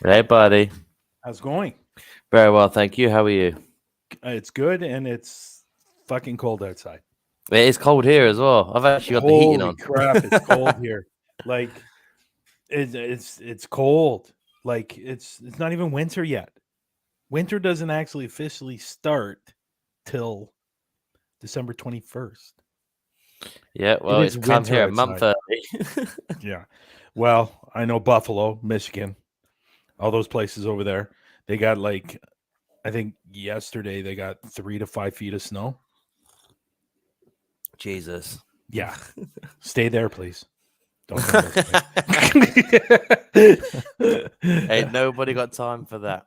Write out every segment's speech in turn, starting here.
Hey, buddy. How's it going? Very well, thank you. How are you? It's good, and it's fucking cold outside. It is cold here as well. I've actually got the heating Holy on. crap, it's cold here. Like it's cold. Like it's not even winter yet. Winter doesn't actually officially start till December 21st. Yeah, It well, is it's come winter here a month outside. early. Yeah. Well, I know Buffalo, Michigan, all those places over there. They got like I think yesterday they got 3 to 5 feet of snow. Jesus. Yeah. Stay there, please. Don't come this way. Ain't nobody got time for that.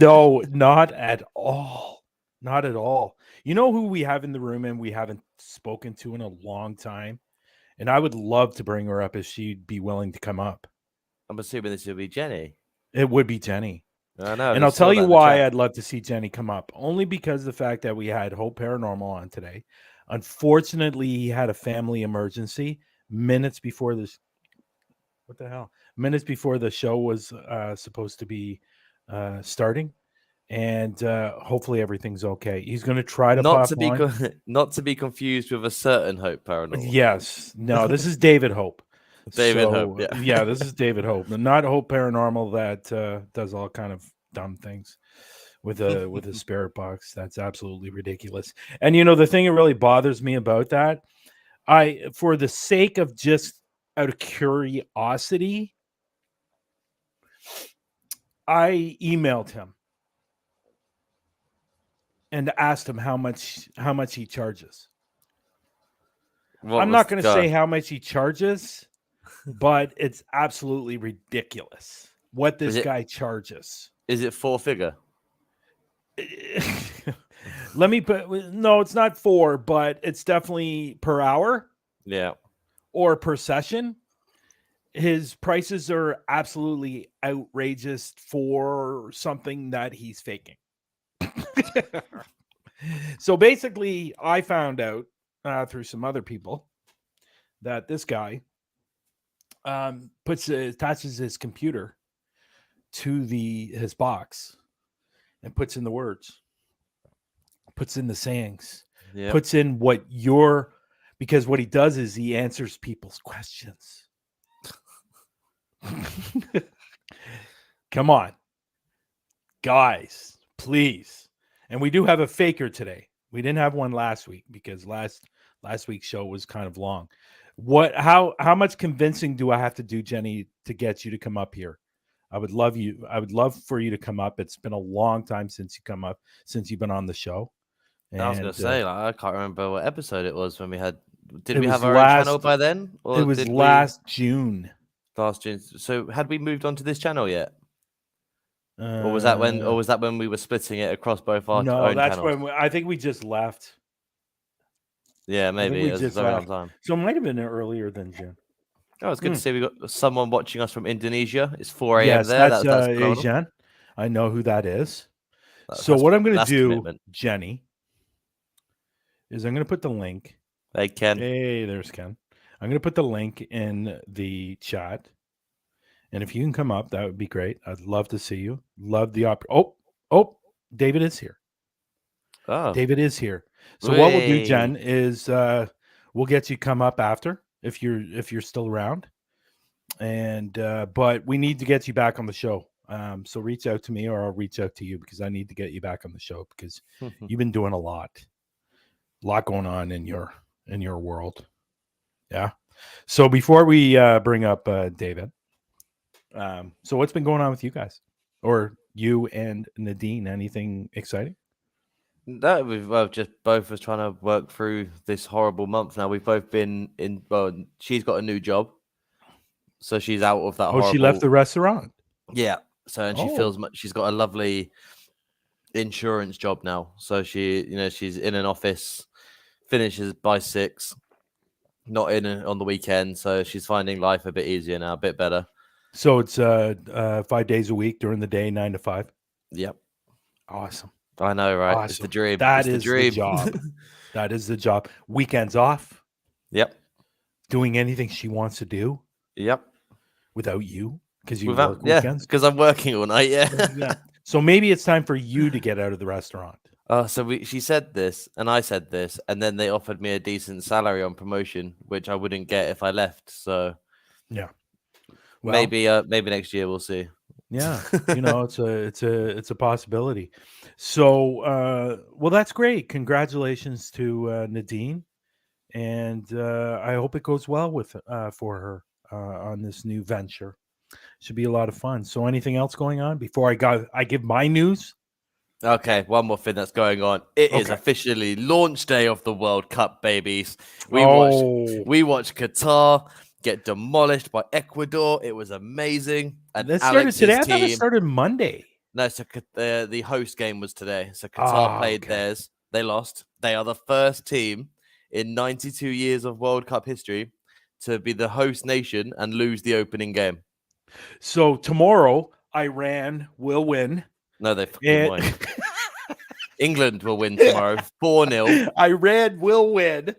No, not at all. Not at all. You know who we have in the room and we haven't spoken to in a long time? And I would love to bring her up if she'd be willing to come up. I'm assuming this will be Jenny. It would be Jenny. I know. I And I'll just saw tell that you in the why chat. I'd love to see Jenny come up. Only because the fact that we had Hope Paranormal on today. Unfortunately, he had a family emergency minutes before this. What the hell? Minutes before the show was supposed to be starting. And hopefully everything's okay. He's going to try to Not pop to be on. not to be confused with a certain Hope Paranormal. Yes. No, this is David Hope. David Hope, So yeah. yeah, this is David Hope, not Hope Paranormal that does all kind of dumb things with a spirit box. That's absolutely ridiculous. And the thing that really bothers me about that, for the sake of just out of curiosity, I emailed him and asked him how much he charges. What I'm was not the going to guy? say how much he charges, but it's absolutely ridiculous what this guy charges. Is it four figure? Let me put no, it's not 4, but it's definitely per hour Yeah. or per session. His prices are absolutely outrageous for something that he's faking. So basically, I found out through some other people that this guy attaches his computer to his box and puts in the words, puts in the sayings, Yeah. puts in because what he does is he answers people's questions. Come on, guys, please. And we do have a faker today. We didn't have one last week because last week's show was kind of long. How much convincing do I have to do, Jenny, to get you to come up here? I would love for you to come up. It's been a long time since you've been on the show. I was gonna And say, like, I can't remember what episode it was when we had. Did it we was have our own channel by then, it or was did we last June. last June? So had we moved on to this channel yet, or was that when we were splitting it across both our No, own that's channels? when I think we just left. Yeah, I think maybe we it was a just very long left. time. So it might have been earlier than June. Oh, it's good to see we got someone watching us from Indonesia. It's 4 a.m. Yes, there. that's That's phenomenal. Asian. I know who that is. So what I'm going to do, commitment. Jenny, is I'm going to put the link. Hey, Ken. Hey, there's Ken. I'm going to put the link in the chat. And if you can come up, that would be great. I'd love to see you. Love the Oh, David is here. Oh, David is here. So what we'll do, Jen, is we'll get you come up after if you're still around. And but we need to get you back on the show. So reach out to me or I'll reach out to you because I need to get you back on the show because you've been doing a lot going on in your world. Yeah. So before we bring up David, so what's been going on with you guys or you and Nadine? Anything exciting? No, we've just both was trying to work through this horrible month. Now we've both been in. Well, she's got a new job, so she's out of that. Oh, horrible... she left the restaurant. Yeah. So and she feels she's got a lovely insurance job now. So she's in an office, finishes by 6, not in on the weekend. So she's finding life a bit easier now, a bit better. So it's 5 days a week during the day, 9 to 5. Yep. Awesome. I know, right? Awesome. It's the dream. That is the job. That is the job. Weekends off. Yep. Doing anything she wants to do. Yep. Without you. because you work weekends. Because I'm working all night. Yeah. So maybe it's time for you to get out of the restaurant. She said this, and I said this, and then they offered me a decent salary on promotion, which I wouldn't get if I left. So yeah, well, maybe next year we'll see. Yeah, it's a possibility. So well, that's great. Congratulations to Nadine, and I hope it goes well with for her on this new venture. Should be a lot of fun. So anything else going on before I give my news? Okay, one more thing that's going on. It is officially launch day of the World Cup, babies. We watched Qatar get demolished by Ecuador. It was amazing. And that started today. I thought it started Monday. No, so the host game was today. So Qatar played theirs. They lost. They are the first team in 92 years of World Cup history to be the host nation and lose the opening game. So tomorrow, Iran will win. No, they fucking won't. England will win tomorrow. 4-0. Iran will win.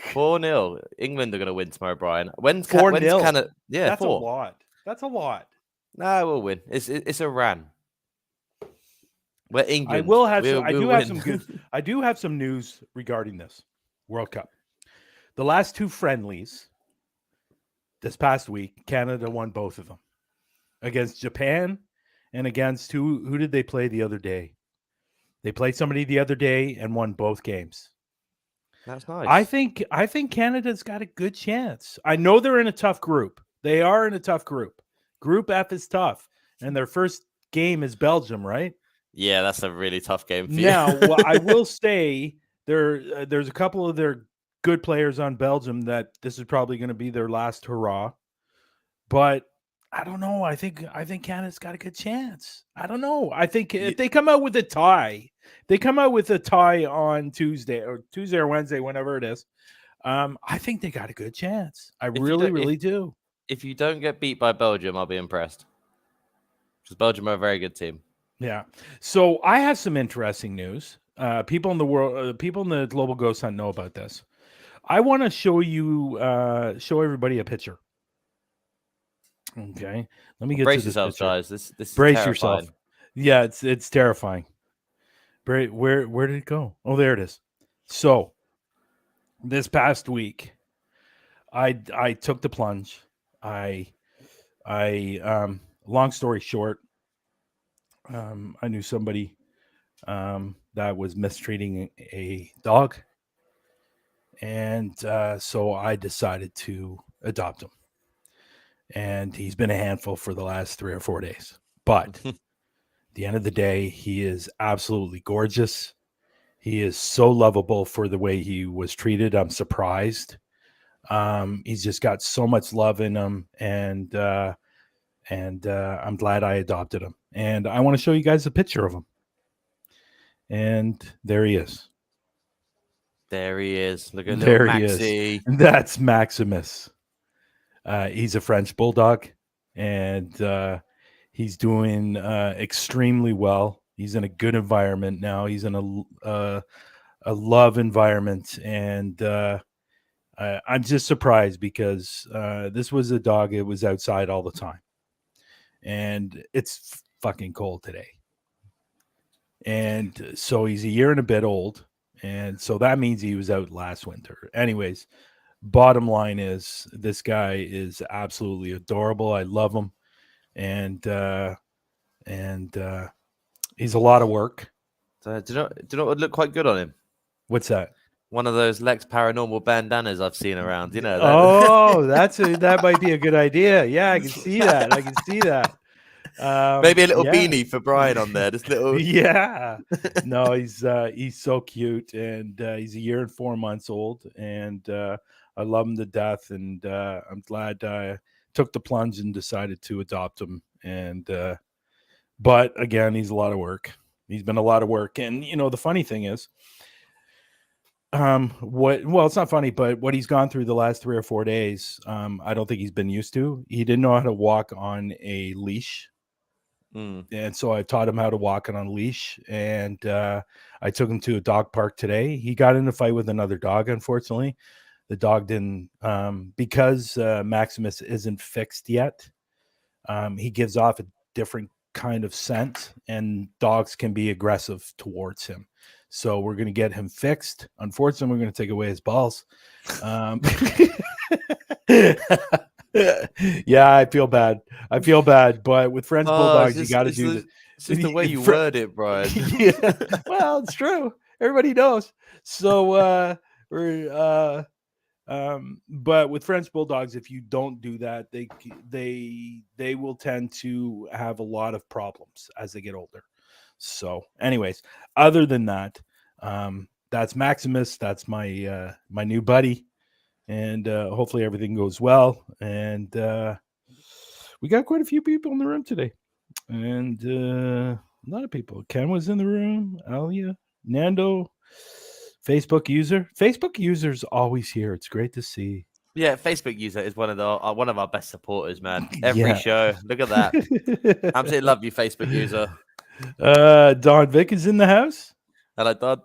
4-0. England are going to win tomorrow, Brian. When's 4-0? Canada? Yeah, that's 4. A lot. That's a lot. No, we'll win. It's Iran. We're England. I will have. I do have some news regarding this World Cup. The last 2 friendlies this past week, Canada won both of them against Japan and against who did they play the other day? They played somebody the other day and won both games. That's nice. I think Canada's got a good chance. I know they're in a tough group. They are in a tough group. Group F is tough, and their first game is Belgium, right? Yeah, that's a really tough game for you. Now, I will say there's a couple of their good players on Belgium that this is probably going to be their last hurrah. But I don't know. I think Canada's got a good chance. I don't know. I think if they come out with a tie, on Tuesday or Wednesday, whenever it is. I think they got a good chance. I really do. If you don't get beat by Belgium, I'll be impressed. Because Belgium are a very good team. Yeah. So I have some interesting news. People in the Global Ghost Hunt know about this. I want to show everybody a picture. Okay. Let me get brace to this yourselves, picture. Guys. This is brace terrifying. Yourself. Yeah, it's terrifying. Where did it go? Oh, there it is. So this past week, I took the plunge. I long story short, I knew somebody that was mistreating a dog, and so I decided to adopt him. And he's been a handful for the last 3 or 4 days. But at the end of the day, he is absolutely gorgeous. He is so lovable for the way he was treated. I'm surprised. He's just got so much love in him, and I'm glad I adopted him. And I want to show you guys a picture of him. And there he is. There he is. Look at little Maxie. That's Maximus. He's a French bulldog, and he's doing extremely well. He's in a good environment now. He's in a love environment, and I'm just surprised because this was a dog. It was outside all the time, and it's fucking cold today. And so he's a year and a bit old, and so that means he was out last winter. Anyways. Bottom line is this guy is absolutely adorable. I love him. And he's a lot of work. Do you know what would look quite good on him? What's that? One of those Lex Paranormal bandanas I've seen around. You know that? Oh, that might be a good idea. Yeah, I can see that. Maybe a little beanie for Brian on there. Just little. Yeah. No, he's so cute, and he's a year and 4 months old, and I love him to death, and I'm glad I took the plunge and decided to adopt him. And but again, he's a lot of work. He's been a lot of work, and the funny thing is, it's not funny, but what he's gone through the last 3 or 4 days, I don't think he's been used to. He didn't know how to walk on a leash. And so I taught him how to walk on a leash, and I took him to a dog park today. He got in a fight with another dog. Unfortunately, the dog didn't, because Maximus isn't fixed yet. he gives off a different kind of scent, and dogs can be aggressive towards him. So we're going to get him fixed. Unfortunately, we're going to take away his balls. Yeah, I feel bad. But with French bulldogs, you got to do this. It's just the way you word it, Bryan. Yeah. Well, it's true. Everybody knows. So but with French bulldogs, if you don't do that, they will tend to have a lot of problems as they get older. So, anyways, other than that, that's Maximus. That's my my new buddy, and hopefully everything goes well. And we got quite a few people in the room today, and a lot of people. Ken was in the room. Alia, Nando. Facebook user's always here. It's great to see. Yeah, Facebook user is one of our best supporters, man. Every show. Look at that. Absolutely love you, Facebook user. Don Vic is in the house. Hello, Don.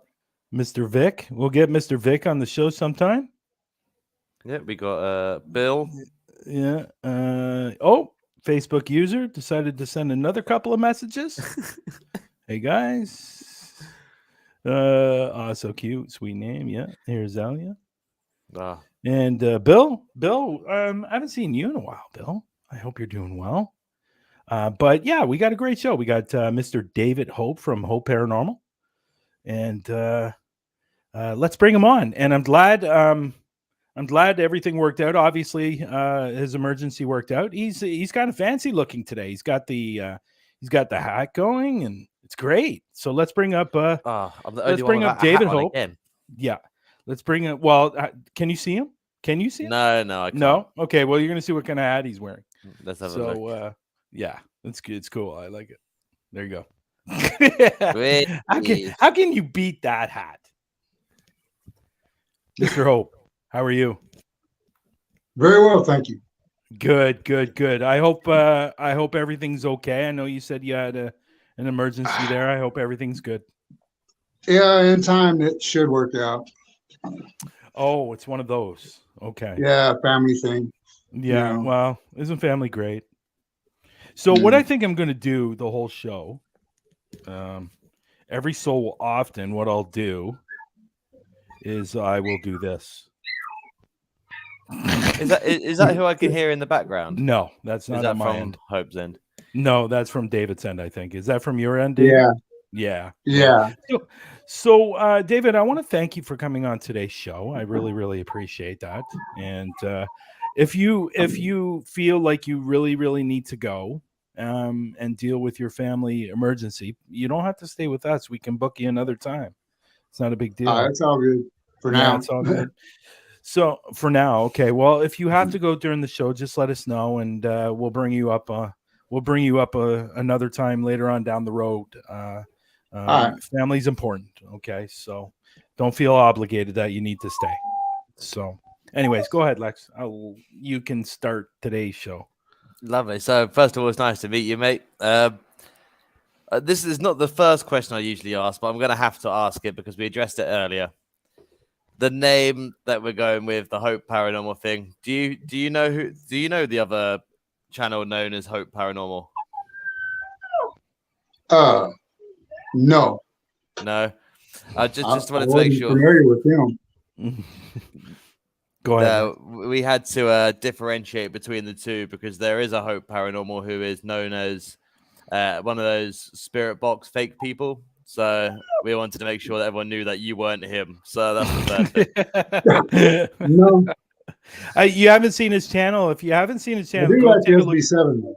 Mr. Vic. We'll get Mr. Vic on the show sometime. Yeah, we got Bill. Yeah. Facebook user decided to send another couple of messages. Hey guys. So cute, sweet name. Yeah, here's Alia. And Bill, I haven't seen you in a while, Bill. I hope you're doing well. But yeah, we got a great show. We got Mr. David Hope from Hope Paranormal, and let's bring him on. And I'm glad everything worked out. Obviously, his emergency worked out. He's kind of fancy looking today. He's got the hat going, and it's great. So let's bring up David Hope. Again. Yeah, let's bring up. Well, can you see him? Can you see him? No, I can't. No. Okay. Well, you're gonna see what kind of hat he's wearing. Let's have a look. Yeah, that's good. It's cool. I like it. There you go. How can you beat that hat, Mr. Hope? How are you? Very well, thank you. Good. I hope everything's okay. I know you said you had an emergency there. I hope everything's good. Yeah, in time it should work out. Oh, it's one of those. Okay. Yeah, family thing. Yeah. You know. Well, isn't family great? So what I think I'm going to do the whole show, every so often, what I'll do is I will do this. Is that who I can hear in the background? No, that's not on my from end. Hope's end? No, that's from David's end, I think. Is that from your end, David? Yeah. So David, I want to thank you for coming on today's show. I really, really appreciate that. And if you feel like you really, really need to go and deal with your family emergency, you don't have to stay with us. We can book you another time. It's not a big deal. It's all good for now. It's all good. So for now, okay. Well, if you have to go during the show, just let us know, and we'll bring you up. Another time later on down the road. Family's important. Okay, so don't feel obligated that you need to stay. So, anyways, go ahead, Lex. You can start today's show. Lovely. So, first of all, it's nice to meet you, mate. This is not the first question I usually ask, but I'm going to have to ask it because we addressed it earlier. The name that we're going with, the Hope Paranormal thing. Do you know the other channel known as Hope Paranormal? No. I just wanted to make sure. Familiar with him. Go ahead. We had to differentiate between the two because there is a Hope Paranormal who is known as one of those spirit box fake people. So we wanted to make sure that everyone knew that you weren't him. So that's the thing. No. You haven't seen his channel. If you haven't seen his channel, I do like the SB7 though.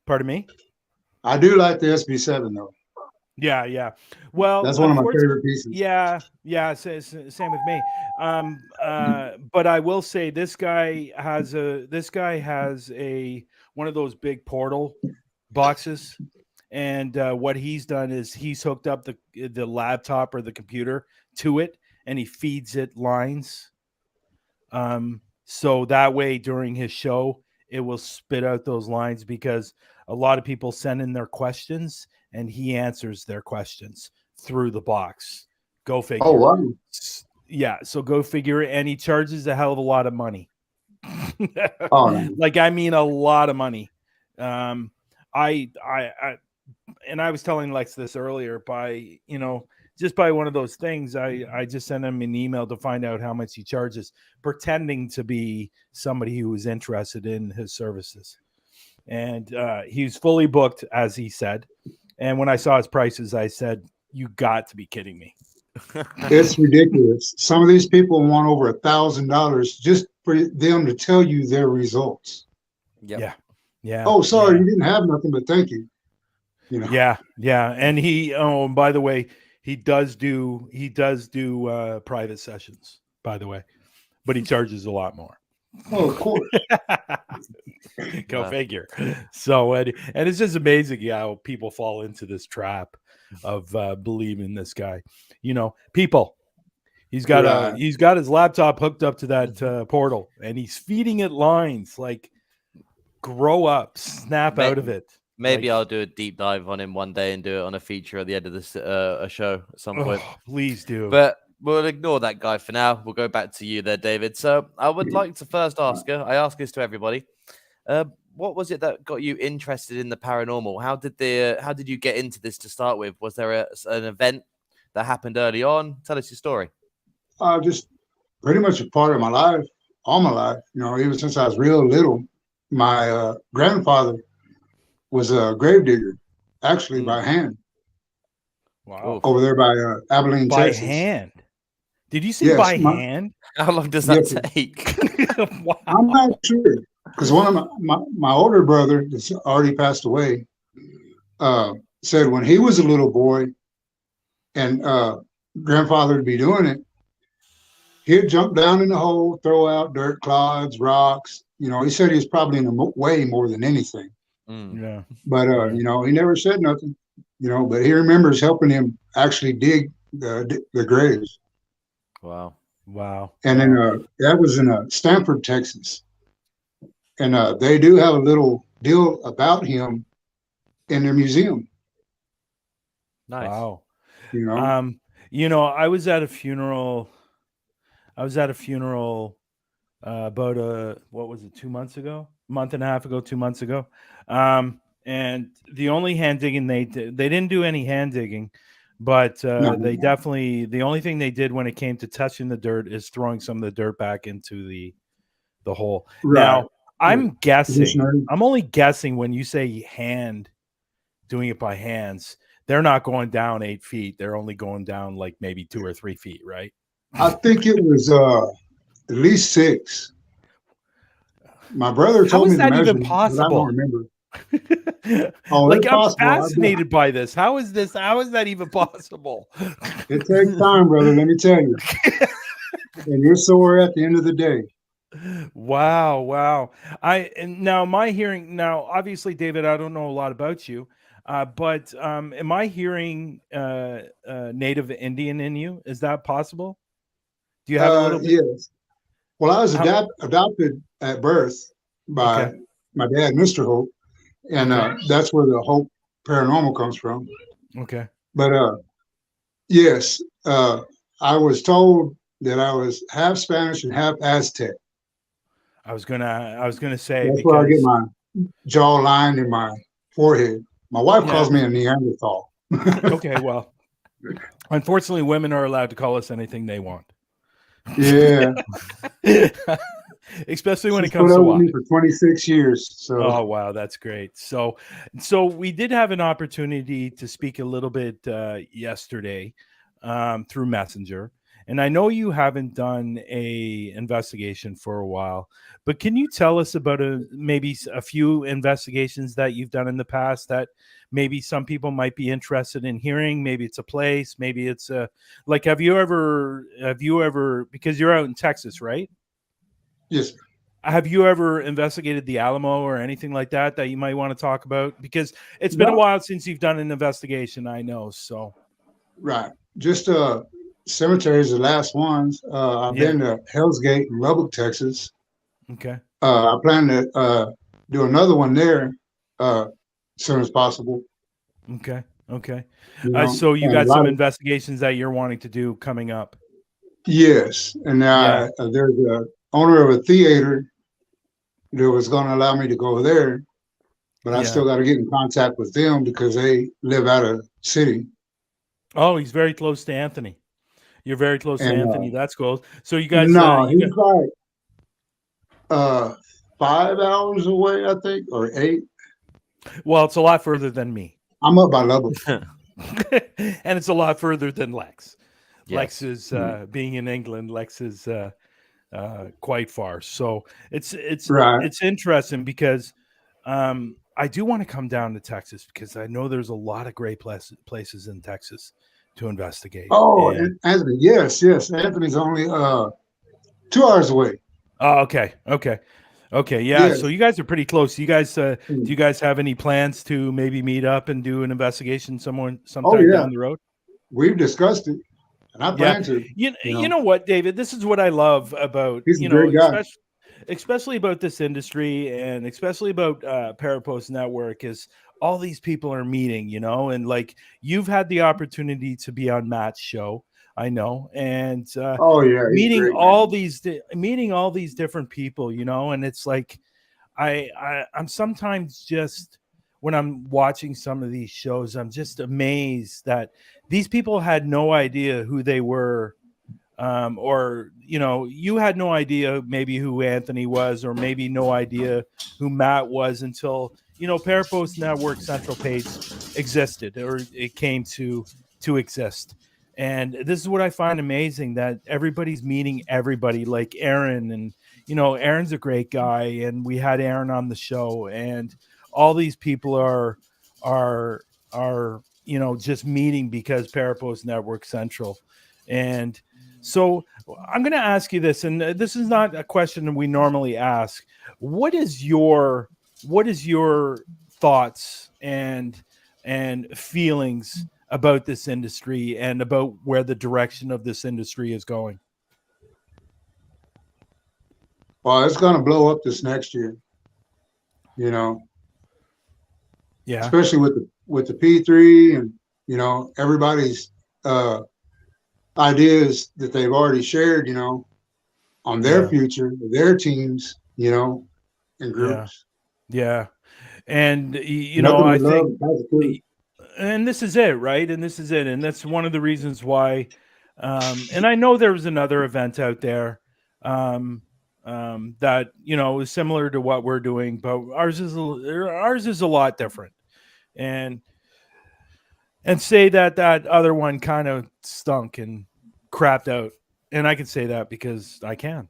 Pardon me? I do like the SB7 though. Yeah. Well, that's one of my favorite pieces. Yeah. Same with me. But I will say this guy has one of those big portal boxes. And what he's done is he's hooked up the laptop or the computer to it, and he feeds it lines. So that way during his show, it will spit out those lines because a lot of people send in their questions and he answers their questions through the box. Go figure. Oh, wow. Yeah. So go figure it. And he charges a hell of a lot of money. Oh, no. Like, I mean, a lot of money. I and I was telling Lex this earlier, by just by one of those things, I just sent him an email to find out how much he charges, pretending to be somebody who was interested in his services. And he's fully booked, as he said. And when I saw his prices, I said, "You got to be kidding me." It's ridiculous. Some of these people want over $1,000 just for them to tell you their results. Yep. Yeah. Oh, sorry, you didn't have nothing, but thank you. Yeah. And he, by the way, he does do private sessions, by the way, but he charges a lot more. Oh, of course. Go figure. So, and it's just amazing how people fall into this trap of believing this guy. People. He's got his laptop hooked up to that portal, and he's feeding it lines like, grow up, snap out of it. Maybe I'll do a deep dive on him one day and do it on a feature at the end of this a show at some point. Please do. But we'll ignore that guy for now. We'll go back to you there, David. So I would like to first ask her. I ask this to everybody. What was it that got you interested in the paranormal? How did you get into this to start with? Was there an event that happened early on? Tell us your story. Just pretty much a part of my life, all my life. Even since I was real little, my grandfather was a grave digger, actually by hand. Wow. Over there by Abilene, by Texas. hand? Did you say by hand? How long does that take? Wow. I'm not sure, because one of my older brother that's already passed away said when he was a little boy and grandfather would be doing it, he'd jump down in the hole, throw out dirt clods, rocks. He said he was probably in the way more than anything. Yeah. But he never said nothing. But he remembers helping him actually dig the graves. Wow. And then that was in Stanford, Texas. And they do have a little deal about him in their museum. Nice. Wow. I was at a funeral. About what was it, 2 months ago? A month and a half ago, 2 months ago. And the only hand digging they didn't do any hand digging, but they definitely, the only thing they did when it came to touching the dirt is throwing some of the dirt back into the hole. Right. Now, I'm only guessing when you say hand, doing it by hands, they're not going down 8 feet. They're only going down like maybe 2 or 3 feet, right? I think it was at least 6. My brother told me the measurement, but I don't remember. Like, I'm fascinated by this. How is that even possible? It takes time, brother, let me tell you. And you're sore at the end of the day. Wow. Now, obviously, David, I don't know a lot about you, but am I hearing Native Indian in you? Is that possible? Do you have a little bit? Yes. Well, I was adopted at birth by my dad, Mr. Hope, and that's where the Hope Paranormal comes from. Okay. But yes, I was told that I was half Spanish and half Aztec. I was gonna say that's where I get my jawline and my forehead. My wife calls me a Neanderthal. Okay, well, unfortunately, women are allowed to call us anything they want. Yeah. Especially when it comes to me for 26 years. So. Oh wow, that's great. So we did have an opportunity to speak a little bit yesterday through Messenger, and I know you haven't done a investigation for a while, but can you tell us about maybe a few investigations that you've done in the past that maybe some people might be interested in hearing? Maybe it's a place, maybe it's like, have you ever, because you're out in Texas, right? Yes. Have you ever investigated the Alamo or anything like that you might want to talk about? Because it's been a while since you've done an investigation, I know. So, right. Just cemeteries, the last ones. I've been to Hell's Gate in Lubbock, Texas. Okay. I plan to do another one there as soon as possible. Okay. So you got some investigations that you're wanting to do coming up. Yes. And there's a owner of a theater that was going to allow me to go there. but I still got to get in contact with them because they live out of city. Oh, he's very close to Anthony. You're very close to Anthony. That's cool. So you guys, no, he's like 5 hours away, I think, or 8. Well, it's a lot further than me. I'm up by Lubbock. And it's a lot further than Lex. Yes. Lex is being in England. Lex is quite far. So it's interesting because I do want to come down to Texas because I know there's a lot of great places in Texas to investigate. Oh, and Anthony, yes. Anthony's only 2 hours away. Oh, okay. Yeah. So you guys are pretty close. You guys, do you guys have any plans to maybe meet up and do an investigation sometime down the road? We've discussed it, and I plan to. You know what, David? This is what I love about especially about this industry and especially about Parapost Network is all these people are meeting, and like you've had the opportunity to be on Matt's show. I know, and meeting all these different people, and it's like I'm sometimes just when I'm watching some of these shows, I'm just amazed that these people had no idea who they were, or you had no idea maybe who Anthony was, or maybe no idea who Matt was until Parapost Network Central page existed or it came to exist. And this is what I find amazing, that everybody's meeting everybody, like Aaron, and Aaron's a great guy, and we had Aaron on the show, and all these people are just meeting because Parapost Network Central. And so I'm going to ask you this, and this is not a question we normally ask. What is your thoughts and feelings about this industry and about where the direction of this industry is going? Well, it's going to blow up this next year, especially with the P3 and, everybody's ideas that they've already shared, on their future, their teams, and groups. Yeah. And, I think, and this is it, right? And this is it. And that's one of the reasons why, and I know there was another event out there that, is similar to what we're doing, but ours is a lot different. And say that other one kind of stunk and crapped out. And I can say that because I can.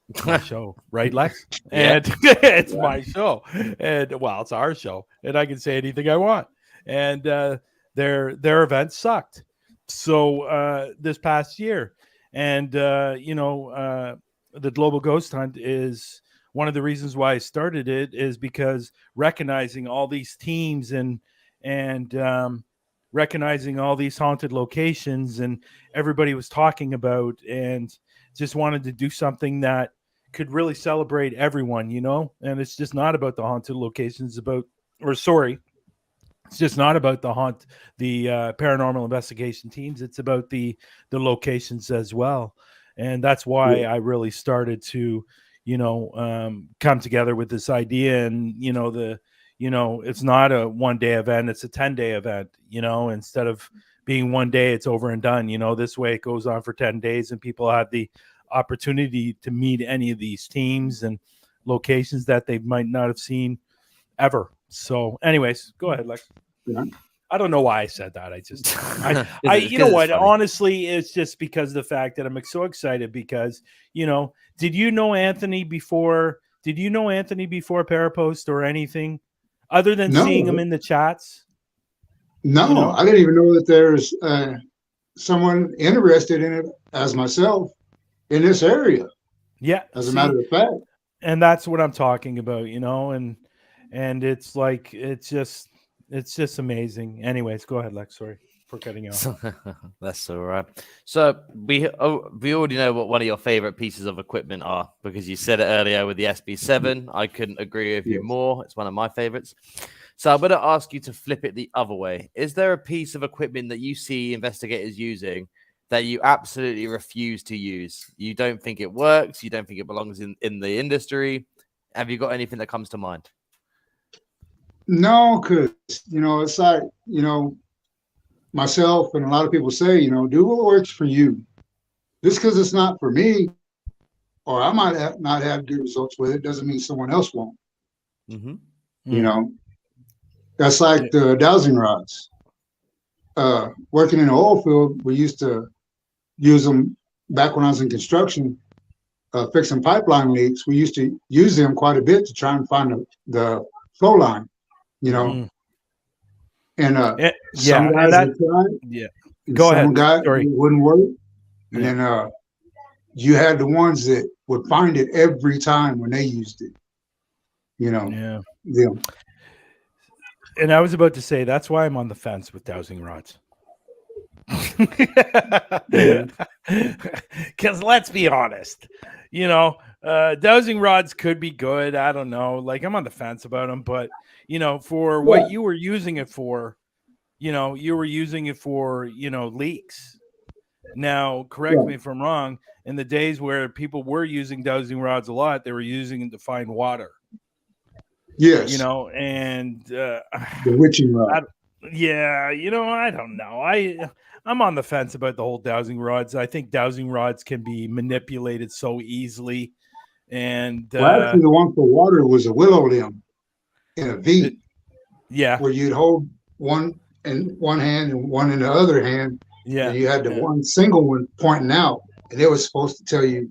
It's my show, right, Lex? And it's my show. And it's our show. And I can say anything I want. And their event sucked. So this past year. And the Global Ghost Hunt is one of the reasons why I started it, is because recognizing all these teams and recognizing all these haunted locations, and everybody was talking about, and just wanted to do something that could really celebrate everyone, and it's just not about the haunted locations, it's just not about the paranormal investigation teams. It's about the locations as well. And that's why I really started to, come together with this idea. And, it's not a 1-day event, it's a 10-day event, instead of being 1 day, it's over and done. This way it goes on for 10 days and people have the opportunity to meet any of these teams and locations that they might not have seen ever. So anyways, go ahead, Lex. Yeah. I don't know why I said that. You know what? Honestly, it's just because of the fact that I'm so excited because, did you know Anthony before Parapost or anything other than seeing him in the chats? No, I didn't even know that there's someone interested in it as myself in this area. Yeah. As a matter of fact. And that's what I'm talking about, and it's like, it's just amazing. Anyways, go ahead, Lex. Sorry for cutting you off. That's all right. So we already know what one of your favorite pieces of equipment are, because you said it earlier with the SB7. I couldn't agree with you more. It's one of my favorites. So I'm going to ask you to flip it the other way. Is there a piece of equipment that you see investigators using that you absolutely refuse to use? You don't think it works. You don't think it belongs in the industry. Have you got anything that comes to mind? No, because it's like myself and a lot of people say, do what works for you. Just because it's not for me, or I might not have good results with it, doesn't mean someone else won't. Mm-hmm. That's like the dowsing rods. Working in the oil field, we used to use them back when I was in construction, fixing pipeline leaks. We used to use them quite a bit to try and find the flow line, And some guys would try it. Yeah. Go ahead. Some guys it wouldn't work. And then you had the ones that would find it every time when they used it. Yeah. And I was about to say that's why I'm on the fence with dowsing rods. Because let's be honest, dowsing rods could be good. I don't know. Like, I'm on the fence about them, but for what you were using it for, you were using it for, leaks. Now, correct me if I'm wrong. In the days where people were using dowsing rods a lot, they were using them to find water. Yes. And the witching rod. I don't know. I'm on the fence about the whole dowsing rods. I think dowsing rods can be manipulated so easily. And actually, the one for water was a willow limb in a V. Where you'd hold one in one hand and one in the other hand. And you had the one single one pointing out, and it was supposed to tell you,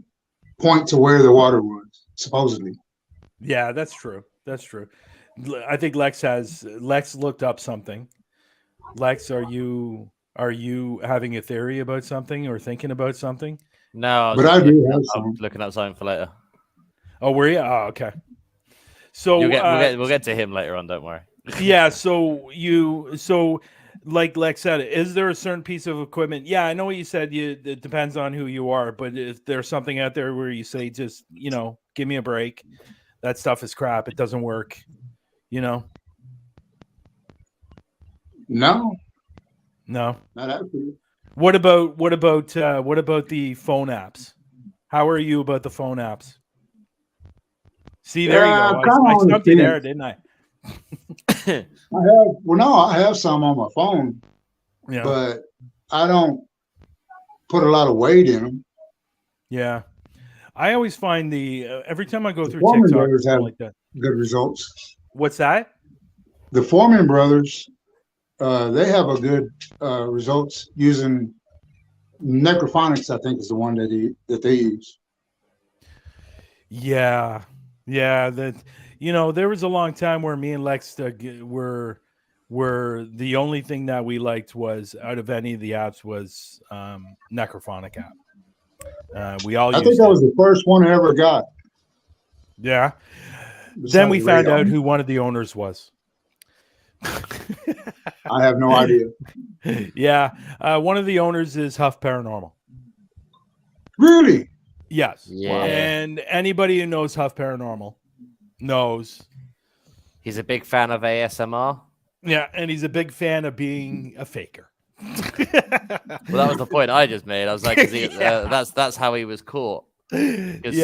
point to where the water was, supposedly. Yeah, that's true. That's true. I think Lex looked up something. Lex, are you having a theory about something or thinking about something? No, I do have some. Looking at something for later. Oh, were you? Oh, okay. So we'll get to him later on. Don't worry. Yeah. So like Lex said, is there a certain piece of equipment? Yeah, I know what you said. It depends on who you are, but if there's something out there where you say, just give me a break. That stuff is crap. It doesn't work. No. No. Not actually. What about the phone apps? How are you about the phone apps? See, there you go. I stumped you there, didn't I? I have some on my phone, but I don't put a lot of weight in them. Yeah. I always find every time I go through Foreman TikTok, brothers have like that. Good results. What's that? The Foreman brothers, they have a good results using Network-Paralanx. I think is the one that they use. Yeah. That there was a long time where me and Lex were the only thing that we liked was out of any of the apps was Necrophonic app. We all. I think that was the first one I ever got. Yeah. Then we found out who one of the owners was. I have no idea. Yeah, one of the owners is Hope Paranormal. Really? Yes. Yeah. And anybody who knows Hope Paranormal knows he's a big fan of ASMR. Yeah, and he's a big fan of being a faker. Well, that was the point I just made. I was like, that's how he was caught. Because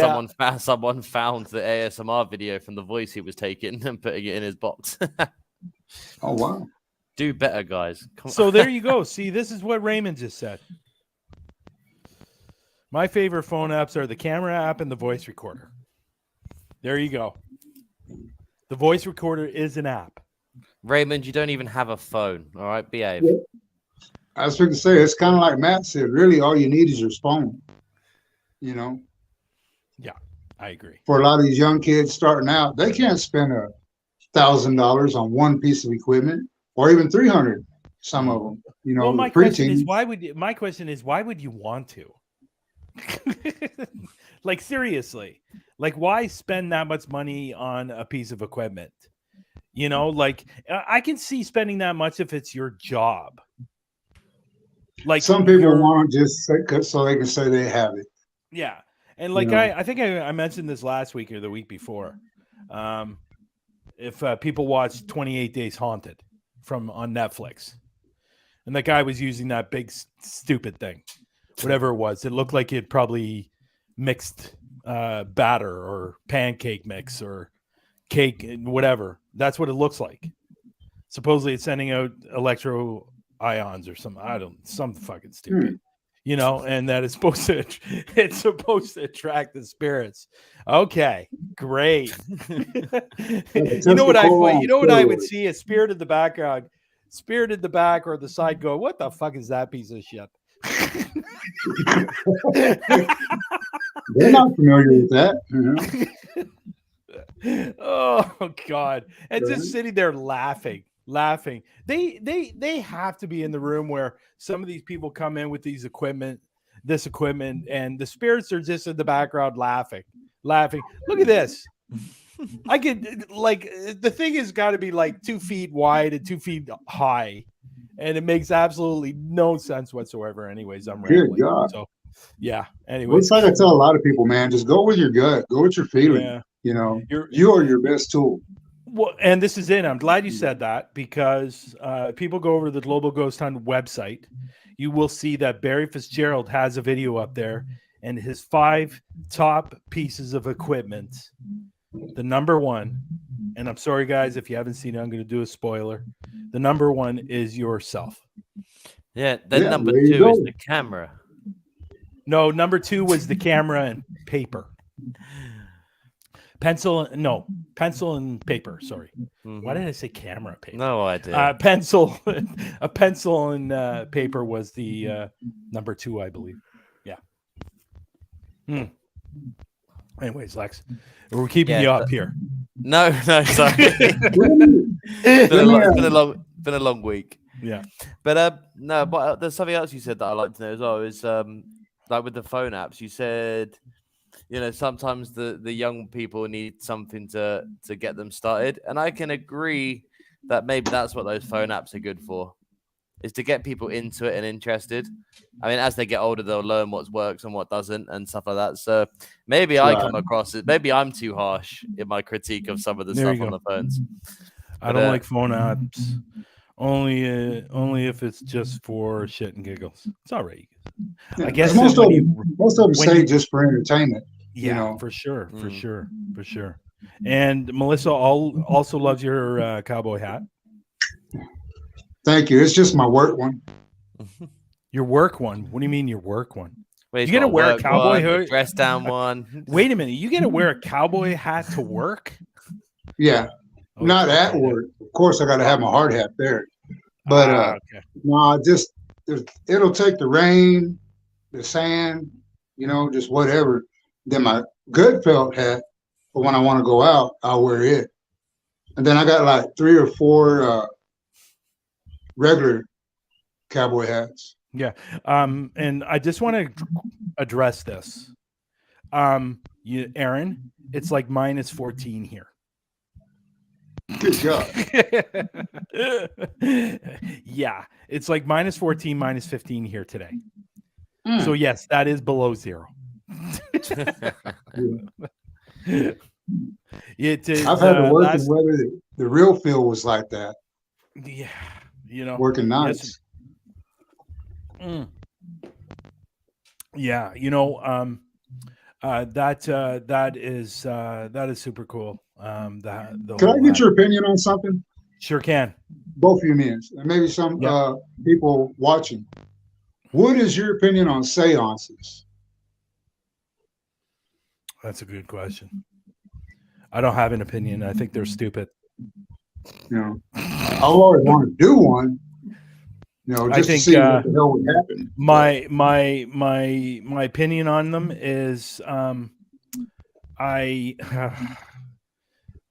someone found the ASMR video from the voice he was taking and putting it in his box. Oh wow! Do better, guys. So there you go. See, this is what Raymond just said. My favorite phone apps are the camera app and the voice recorder. There you go. The voice recorder is an app. Raymond, you don't even have a phone. All right, behave. Yeah. I was going to say, it's kind of like Matt said. Really, all you need is your phone. Yeah, I agree. For a lot of these young kids starting out, they can't spend $1,000 on one piece of equipment, or even $300. Some of them, Well, my question is, why would you want to? Like, seriously, like, why spend that much money on a piece of equipment? Like, I can see spending that much if it's your job. Like, some people want to just so they can say they have it. Yeah. And like, I think I mentioned this last week or the week before. If people watch 28 Days Haunted on Netflix, and that guy was using that big stupid thing, whatever it was, it looked like it probably mixed batter or pancake mix or cake, whatever. That's what it looks like. supposedly it's sending out electro ions or something fucking stupid, you know, and that it's supposed to attract the spirits. Okay, great. You know what I would see? A spirit in the background, spirit in the back or the side go, what the fuck is that piece of shit? They're not familiar with that, Oh God. And just sitting there laughing. They have to be in the room where some of these people come in with this equipment, and the spirits are just in the background laughing. Look at this. I could, like, the thing has got to be like 2 feet wide and 2 feet high, and it makes absolutely no sense whatsoever. Anyways, I'm rambling. So yeah. Anyway, it's like I tell a lot of people, man, just go with your gut, go with your feeling. Yeah. You know, you are your best tool. Well, and this is it. I'm glad you said that, because people go over to the Global Ghost Hunt website. You will see that Barry Fitzgerald has a video up there, and his 5 top pieces of equipment. The number one, and I'm sorry guys if you haven't seen it, I'm going to do a spoiler. The number one is yourself. Yeah. Then number 2 is the camera. No, number 2 was the camera and paper. Pencil and paper. Sorry. Mm-hmm. Why did I say camera? Paper. No idea. Pencil and paper was the number 2, I believe. Yeah. Anyways, Lex, we're keeping you up here. No, sorry. Been a long week. Yeah. But no, but there's something else you said that I like to know as well. Is like with the phone apps, you said, you know, sometimes the young people need something to get them started. And I can agree that maybe that's what those phone apps are good for, is to get people into it and interested. I mean, as they get older, they'll learn what works and what doesn't and stuff like that. So maybe I come across it. Maybe I'm too harsh in my critique of some of the stuff on the phones. I don't like phone apps. Only if it's just for shit and giggles. It's all right. Yeah, I guess most of them say just for entertainment. Yeah, you know? For sure. And Melissa also loves your cowboy hat. Thank you. It's just my work one. Your work one? What do you mean your work one? Wait, you get to wear a cowboy hat? Dress down one. Wait a minute. You get to wear a cowboy hat to work? Yeah. Okay. Not at work. Of course, I got to have my hard hat there. But no, just it'll take the rain, the sand, you know, just whatever. Then my good felt hat, but when I want to go out, I'll wear it. And then I got like 3 or 4 regular cowboy hats. Yeah. And I just want to address this. Aaron, it's like -14 here. Good job. Yeah, it's like -14, -15 here today. So yes, that is below 0. It is, I've had to work in weather the real feel was like that. Yeah, you know, working nights. Yes. Yeah, you know, that is super cool. Can I get your opinion on something? Sure can. Both of you men, and maybe some people watching. What is your opinion on seances? That's a good question. I don't have an opinion. I think they're stupid. You know, I always want to do one. You know, just to see what the hell would happen. My opinion on them is,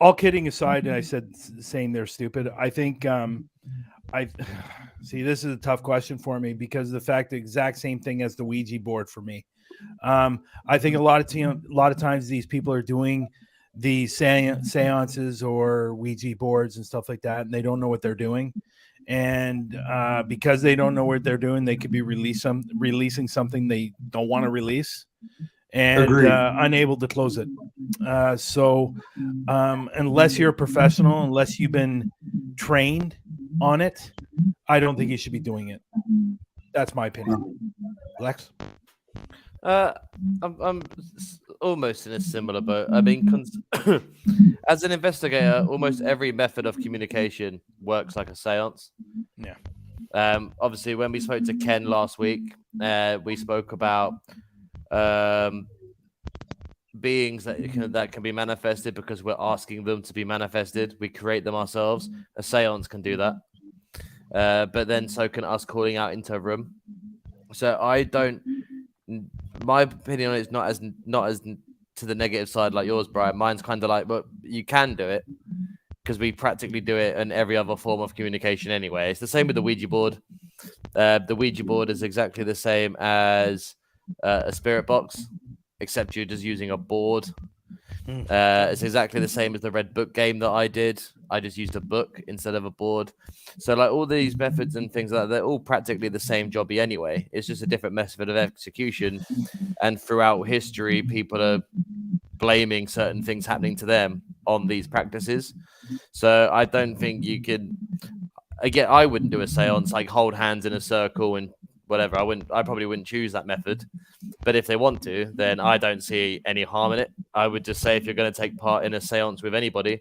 all kidding aside, and I said saying they're stupid. I think I see this is a tough question for me because of the fact the exact same thing as the Ouija board for me. I think a lot of times these people are doing these seances or Ouija boards and stuff like that, and they don't know what they're doing. And because they don't know what they're doing, they could be releasing something they don't want to release and unable to close it. So unless you're a professional, unless you've been trained on it, I don't think you should be doing it. That's my opinion. Lex? I'm almost in a similar boat. I mean, as an investigator, almost every method of communication works like a seance. Yeah. Obviously, when we spoke to Ken last week, we spoke about beings that can be manifested because we're asking them to be manifested. We create them ourselves. A seance can do that. But then so can us calling out into a room. So my opinion on it is not as to the negative side like yours, Brian. Mine's kind of like, but you can do it because we practically do it in every other form of communication anyway. It's the same with the Ouija board. The Ouija board is exactly the same as a spirit box, except you're just using a board. It's exactly the same as the red book game that I did. I just used a book instead of a board. So like all these methods and things like that, they're all practically the same jobby anyway. It's just a different method of execution. And throughout history, people are blaming certain things happening to them on these practices. So I don't think you can. Again, I wouldn't do a seance like hold hands in a circle and whatever. I probably wouldn't choose that method. But if they want to, then I don't see any harm in it. I would just say if you're going to take part in a seance with anybody,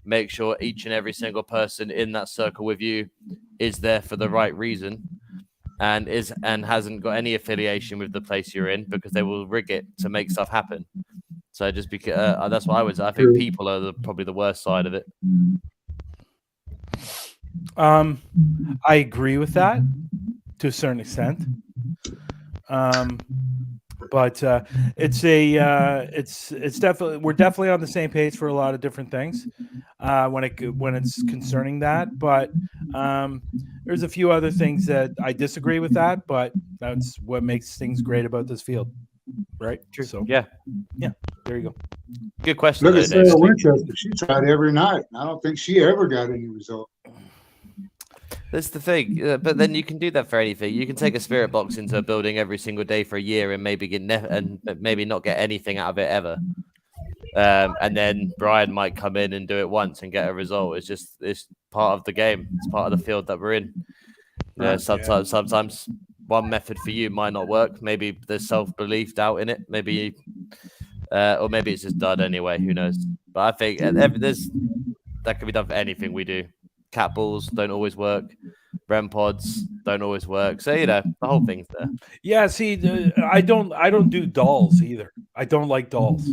make sure each and every single person in that circle with you is there for the right reason and hasn't got any affiliation with the place you're in, because they will rig it to make stuff happen. So just because that's what I would say. I think people are probably the worst side of it. I agree with that to a certain extent. But it's definitely, we're definitely on the same page for a lot of different things when it's concerning that. But there's a few other things that I disagree with that, but that's what makes things great about this field, right? True. So yeah, there you go. Good question. Look at Sarah Winchester. She tried every night. I don't think she ever got any result. That's the thing, but then you can do that for anything. You can take a spirit box into a building every single day for a year and maybe maybe not get anything out of it ever. And then Brian might come in and do it once and get a result. It's part of the game. It's part of the field that we're in. Sometimes one method for you might not work. Maybe there's self-belief, doubt in it. Maybe, or maybe it's just dud anyway. Who knows? But I think that can be done for anything we do. Cat balls don't always work. REM pods don't always work. So the whole thing's there. Yeah, see, I don't do dolls either. I don't like dolls.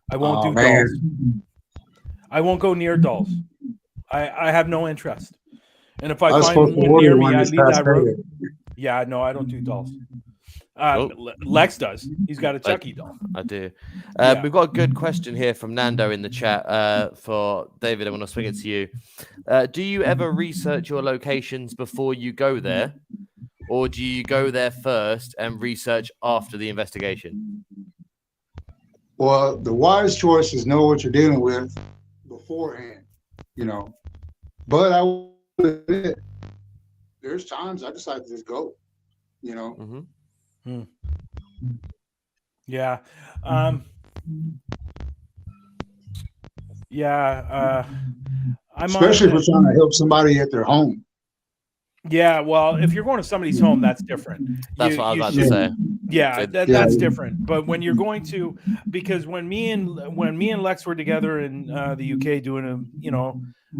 I won't do dolls. I won't go near dolls. I have no interest. And if I find one near me, I leave that room. Yeah, no, I don't do dolls. Lex does. He's got a Chucky doll. I do. We've got a good question here from Nando in the chat for David. I want to swing it to you. Do you ever research your locations before you go there, or do you go there first and research after the investigation? Well, the wise choice is know what you're dealing with beforehand, But I will admit, there's times I decide to just go, Mm-hmm. Yeah. Especially if we're trying to help somebody at their home. Yeah, well, if you're going to somebody's home, that's different. That's what I was about to say. Yeah, that's different. But when you're going to, because when me and Lex were together in the UK doing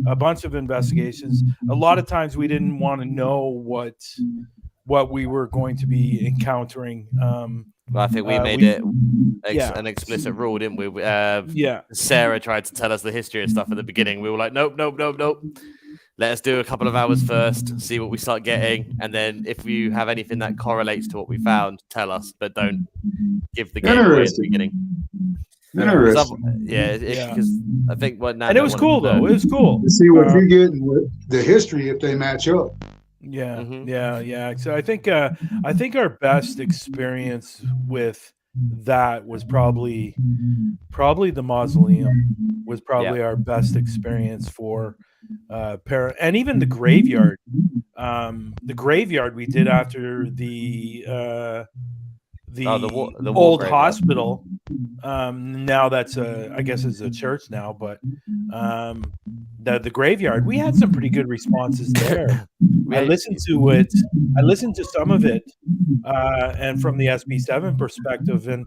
a bunch of investigations, a lot of times we didn't want to know what we were going to be encountering. I think we made it an explicit rule, didn't we? Sarah tried to tell us the history and stuff at the beginning. We were like, nope. Let us do a couple of hours first, see what we start getting, and then if you have anything that correlates to what we found, tell us, but don't give the game away at the beginning. Because I think and it was cool though. It was cool to see what you get and what the history if they match up. Yeah. So I think our best experience with that was probably the mausoleum was probably our best experience for and even the graveyard. The graveyard we did after the old hospital. Now that's I guess it's a church now, but the graveyard, we had some pretty good responses there. I listened to it. I listened to some of it, and from the SB7 perspective, and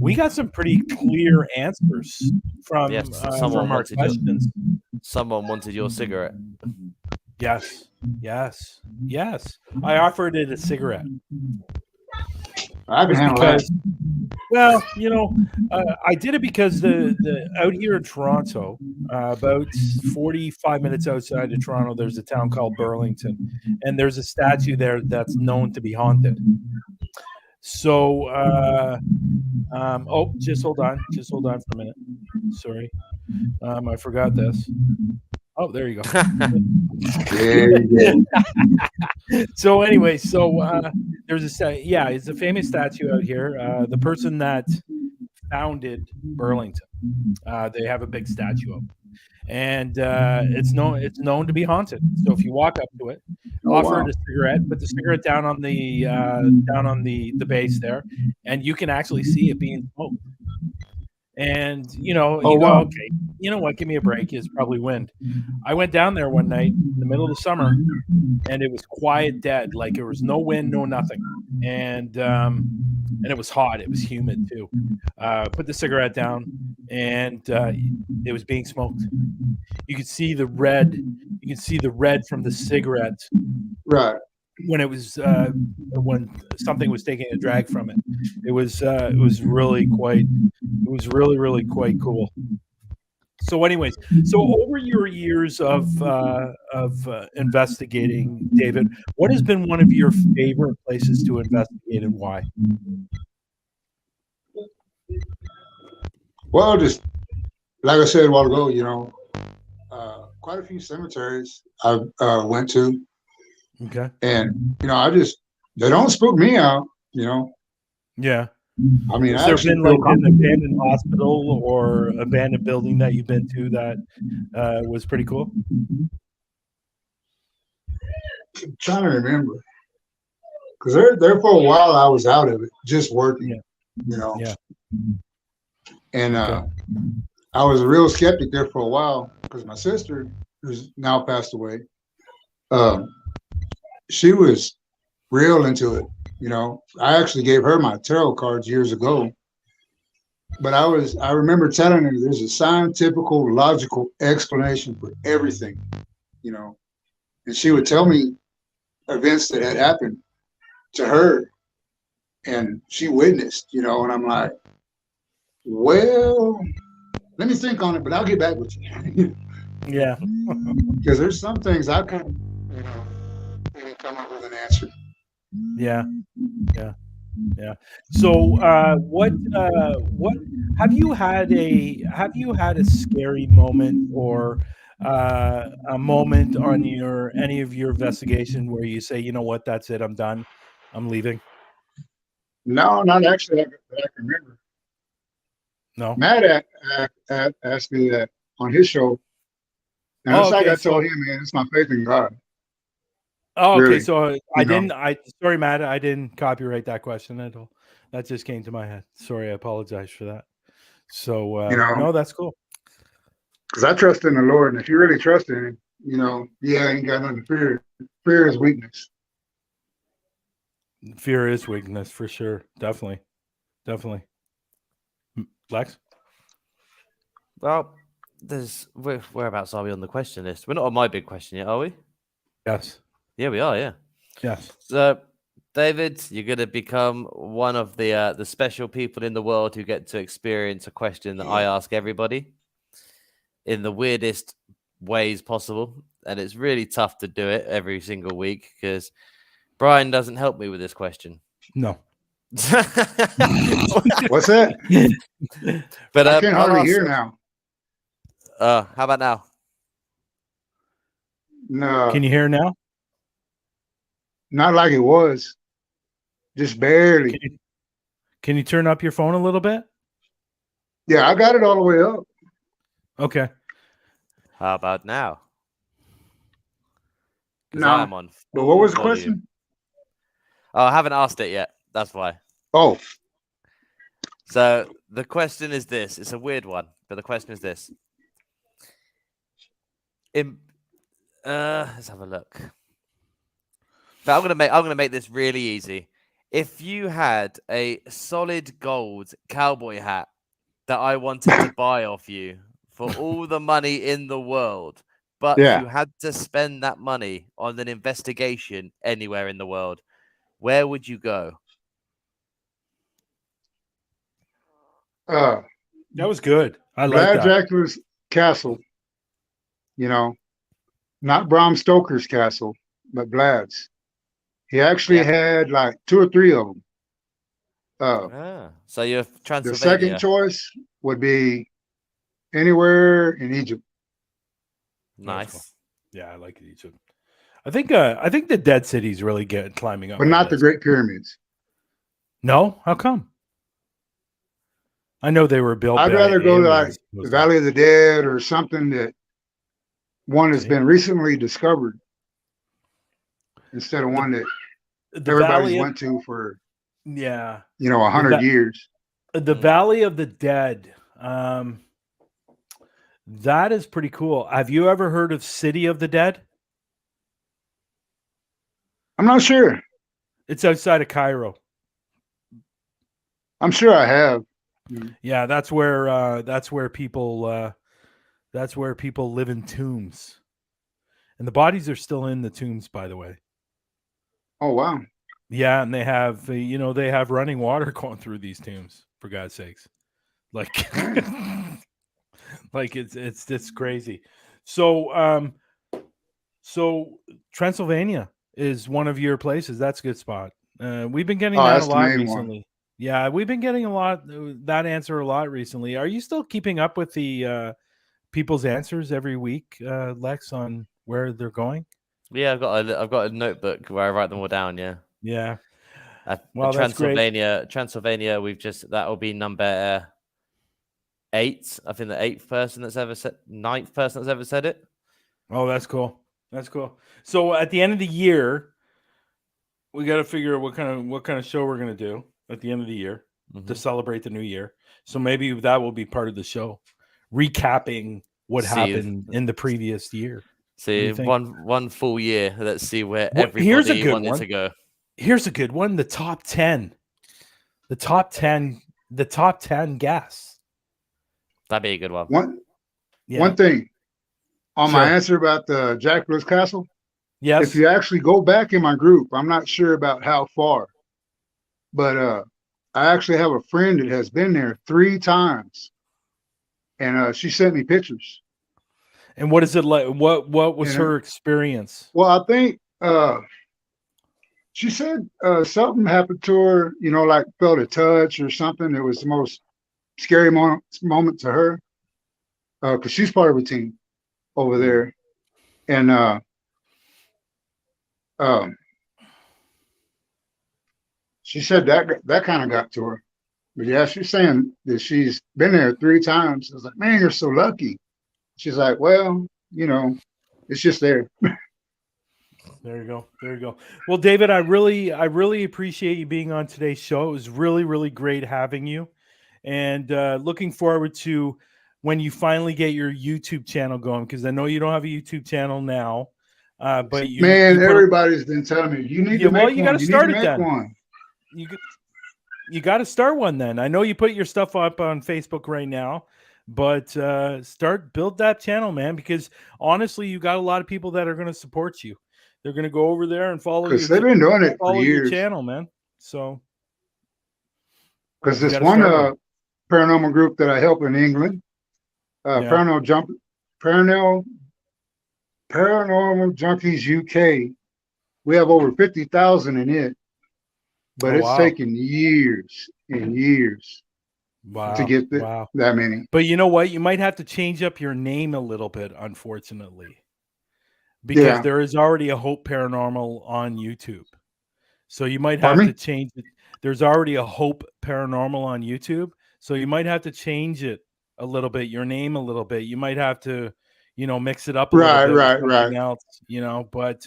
we got some pretty clear answers from our questions. Someone wanted your cigarette. Yes. I offered it a cigarette. I can handle that. Well, I did it because the out here in Toronto, about 45 minutes outside of Toronto, there's a town called Burlington, and there's a statue there that's known to be haunted. So, just hold on for a minute. Sorry, I forgot this. Oh, there you go. So anyway, there's it's a famous statue out here. The person that founded Burlington, they have a big statue of, and it's known to be haunted. So if you walk up to it, offer it a cigarette, put the cigarette down on the base there, and you can actually see it being smoked. And go, okay, you know what? Give me a break. It's probably wind. I went down there one night in the middle of the summer, and it was quiet, dead. Like there was no wind, no nothing, and it was hot. It was humid too. Put the cigarette down, and it was being smoked. You could see the red. You could see the red from the cigarette. Right. When it was when something was taking a drag from it. It was really quite cool. So anyways, over your years of investigating, David, what has been one of your favorite places to investigate and why? Well, just like I said a while ago, quite a few cemeteries I went to. Okay. And they don't spook me out, Yeah. I mean, has there been like an abandoned hospital or abandoned building that you've been to that was pretty cool? I'm trying to remember, because there for a while I was out of it, just working, Yeah. And I was a real skeptic there for a while because my sister, who's now passed away, she was real into it. I actually gave her my tarot cards years ago, but I remember telling her there's a scientific, logical explanation for everything, and she would tell me events that had happened to her and she witnessed, and I'm like, well, let me think on it, but I'll get back with you. Yeah. Because there's some things I couldn't, come up with an answer. Yeah. So, what have you had a scary moment or a moment on any of your investigation where you say, you know what, that's it, I'm done, I'm leaving? No, not actually that I can remember. No. Matt asked me that on his show, and it's like I told him, man, it's my faith in God. Oh, okay. Really, so sorry, Matt, I didn't copyright that question at all. That just came to my head. Sorry, I apologize for that. So, no, that's cool. Because I trust in the Lord, and if you really trust in Him, I ain't got nothing to fear. Fear is weakness. Fear is weakness for sure. Definitely. Lex? Well, whereabouts are we on the question list? We're not on my big question yet, are we? Yes. Yeah, we are. Yeah. Yes. So, David, you're going to become one of the special people in the world who get to experience a question that I ask everybody in the weirdest ways possible, and it's really tough to do it every single week because Bryan doesn't help me with this question. No. What's that? But I can't hardly hear now. How about now? No. Can you hear now? Not like it was. Just barely. Can you turn up your phone a little bit? Yeah, I got it all the way up. Okay. How about now? No. I'm on. But what was the question? Oh, I haven't asked it yet. That's why. Oh. So the question is this. It's a weird one, but the question is this. Let's have a look. But I'm gonna make this really easy. If you had a solid gold cowboy hat that I wanted to buy off you for all the money in the world, but you had to spend that money on an investigation anywhere in the world, where would you go? That was good. I like that. Dracula's castle. You know, not Bram Stoker's castle, but Vlad's. He actually had like 2 or 3 of them. So you're Transylvania. The second choice would be anywhere in Egypt. Nice. Cool. Yeah, I like Egypt. I think the Dead City's really climbing up. But not the Great Pyramids. No? How come? I know they were built. I'd rather go to like the Valley of the Dead or something that one has been recently discovered instead of one that everybody's went to for 100 years. The Valley of the Dead. That is pretty cool. Have you ever heard of City of the Dead? I'm not sure. It's outside of Cairo. I'm sure I have. Yeah, that's where people live in tombs. And the bodies are still in the tombs, by the way. Oh wow. Yeah, and they have they have running water going through these tombs, for God's sakes. Like like it's crazy. So Transylvania is one of your places. That's a good spot. We've been getting that a lot recently. Yeah, we've been getting that answer a lot recently. Are you still keeping up with the people's answers every week, Lex, on where they're going? Yeah, I've got a notebook where I write them all down. Yeah. Yeah. Well, Transylvania, that will be number 8. I think the 9th person that's ever said it. Oh, that's cool. That's cool. So at the end of the year, we got to figure out what kind of show we're gonna do at the end of the year to celebrate the new year. So maybe that will be part of the show, recapping what happened in the previous year. See, one full year. Let's see where everybody wanted to go. Here's a good one. The top 10 guests. That'd be a good one. One thing on my answer about the Dracula's castle. Yes. If you actually go back in my group, I'm not sure about how far, but I actually have a friend that has been there 3 times, and she sent me pictures. And what is it like? What was her experience? Well, I think she said something happened to her, like felt a touch or something. It was the most scary moment to her because she's part of a team over there. And she said that kind of got to her. But yeah, she's saying that she's been there 3 times. I was like, man, you're so lucky. She's like, well, it's just there. There you go. Well, David, I really appreciate you being on today's show. It was really, really great having you, and looking forward to when you finally get your YouTube channel going, because I know you don't have a YouTube channel now. But everybody's been telling me you need to make one. You got to start it then. One. You got to start one then. I know you put your stuff up on Facebook right now, but build that channel, man, because honestly, you got a lot of people that are going to support you. They're going to go over there and follow you. Because they've been doing it for years. Your channel, man. So, because this one paranormal group that I help in England, Paranormal Junkies UK, we have over 50,000 in it, but it's taken years and years to get that many. But you know what? You might have to change up your name a little bit, unfortunately, because there is already a Hope Paranormal on YouTube. So you might have to change it. There's already a Hope Paranormal on YouTube. So you might have to change it a little bit, your name a little bit. You might have to, mix it up a little bit. Right. Else, but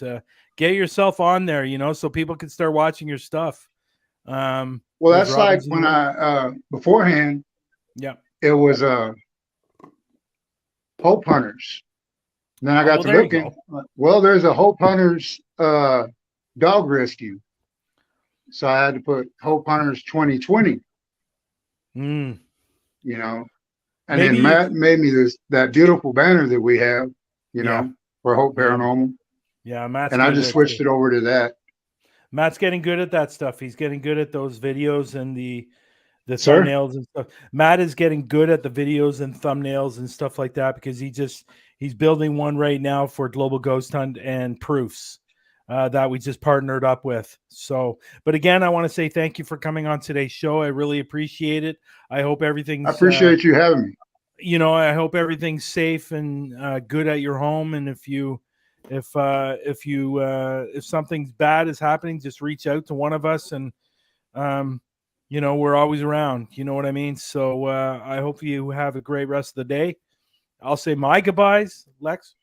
get yourself on there, so people can start watching your stuff. Well, There's that's like Robinson. when I beforehand. Yeah. It was Hope Hunters. And then I got to looking. Well, there's a Hope Hunters dog rescue. So I had to put Hope Hunters 2020. Mm. You know, and then Matt made me that beautiful banner that we have, you know, for Hope Paranormal. Yeah, Matt's and I just switched it over to that. Matt's getting good at that stuff. He's getting good at those videos and the thumbnails and stuff. Matt is getting good at the videos and thumbnails and stuff like that because he's building one right now for Global Ghost Hunt and Proofs that we just partnered up with. So, but again, I want to say thank you for coming on today's show. I really appreciate it. I hope everything's. I appreciate you having me. You know, I hope everything's safe and good at your home. And if something bad is happening, just reach out to one of us and you know, we're always around. You know what I mean? So I hope you have a great rest of the day. I'll say my goodbyes, Lex.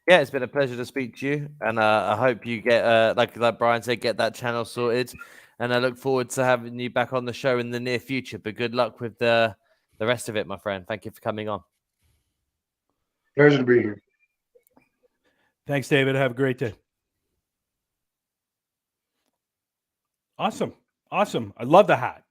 Yeah, it's been a pleasure to speak to you, and I hope you get like Bryan said, get that channel sorted. And I look forward to having you back on the show in the near future. But good luck with the rest of it, my friend. Thank you for coming on. Pleasure to be here. Thanks, David. Have a great day. Awesome. I love the hat.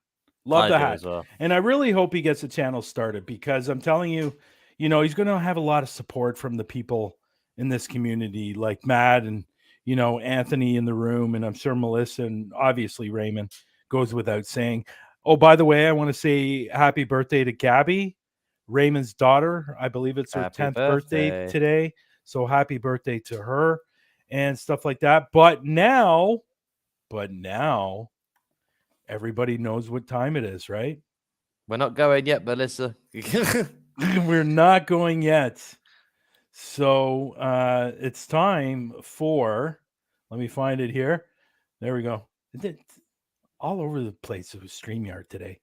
Love the hat. Well. And I really hope he gets a channel started because I'm telling you, you know, he's going to have a lot of support from the people in this community like Matt and, you know, Anthony in the room. And I'm sure Melissa and obviously Raymond goes without saying. Oh, by the way, I want to say happy birthday to Gabby, Raymond's daughter. I believe it's her 10th birthday today. So happy birthday to her and stuff like that. But now everybody knows what time it is, right? We're not going yet, Melissa. We're not going yet. So it's time for, let me find it here. There we go. It's all over the place with StreamYard today.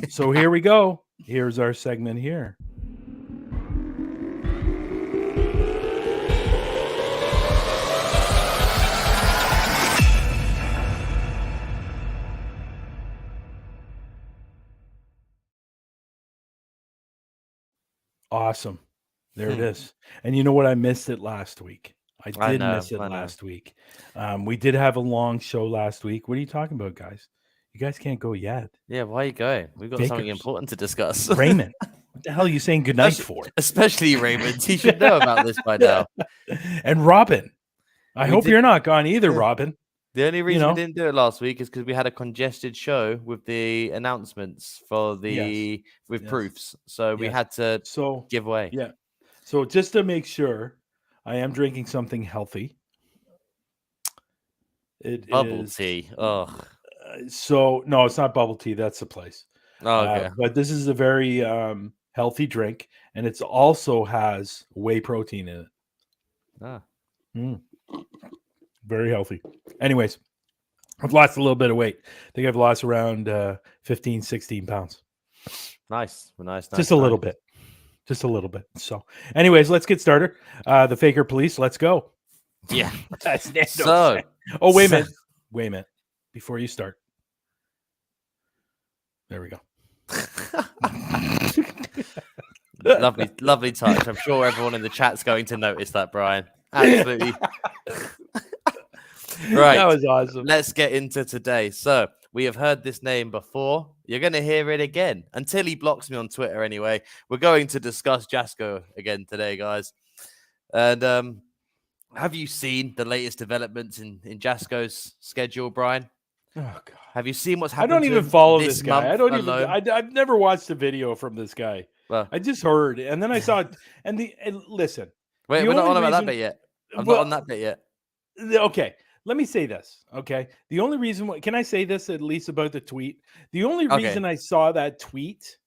So here we go. Here's our segment here. Awesome. There it is. And you know what? I missed it last week. I did miss it last week. We did have a long show last week. What are you talking about, guys? You guys can't go yet. Yeah, why are you going? We've got something important to discuss. Raymond, what the hell are you saying goodnight for? Especially Raymond. He should know about this by now. And Robin. I hope you're not gone either, Robin. The only reason we didn't do it last week is because we had a congested show with the announcements for the proofs. So we had to give away. Yeah. So just to make sure, I am drinking something healthy. Bubble tea. Oh. So no, it's not bubble tea. That's the place. Oh, okay. But this is a very healthy drink, and it also has whey protein in it. Ah. Very healthy. Anyways, I've lost a little bit of weight. I think I've lost around 15, 16 pounds. Nice. Just a little bit. So anyways, let's get started. The Faker Police, let's go. Yeah. That's so. Oh, wait a minute. Before you start. There we go. Lovely touch. I'm sure everyone in the chat's going to notice that, Bryan. Absolutely. Right. That was awesome. Let's get into today. So we have heard this name before. You're going to hear it again until he blocks me on Twitter anyway. We're going to discuss Jasko again today, guys. And have you seen the latest developments in Jasko's schedule, Bryan? Oh, God. Have you seen what's happened? I don't even follow this guy. I've never watched a video from this guy. Well, I just heard, and then I saw it. And listen. Wait, we're not on about that bit yet. I'm not on that bit yet. Okay. Let me say this, okay? The only reason can I say this at least about the tweet? The only reason I saw that tweet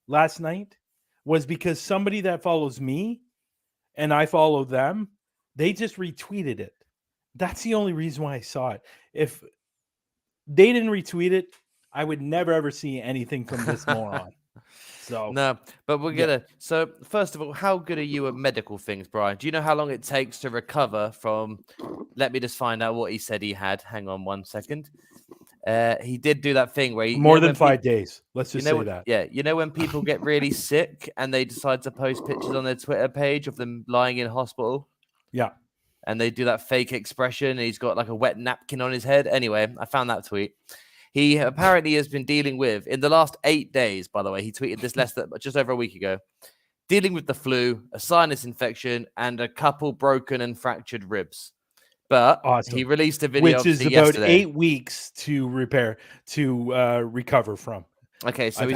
last night was because somebody that follows me and I follow them, they just retweeted it. That's the only reason why I saw it. If they didn't retweet it, I would never ever see anything from this moron. So no, but we're gonna. So first of all, how good are you at medical things, Bryan? Do you know how long it takes to recover from? Let me just find out what he said he had. Hang on 1 second. He did do that thing where more than 5 days. Let's just say that. Yeah, you know when people get really sick and they decide to post pictures on their Twitter page of them lying in hospital. Yeah. And they do that fake expression. And he's got like a wet napkin on his head. Anyway, I found that tweet. He apparently has been dealing with, in the last 8 days, by the way, he tweeted this just over a week ago, dealing with the flu, a sinus infection, and a couple broken and fractured ribs. But awesome. He released a video, which is about yesterday. 8 weeks to recover from. Okay, so I've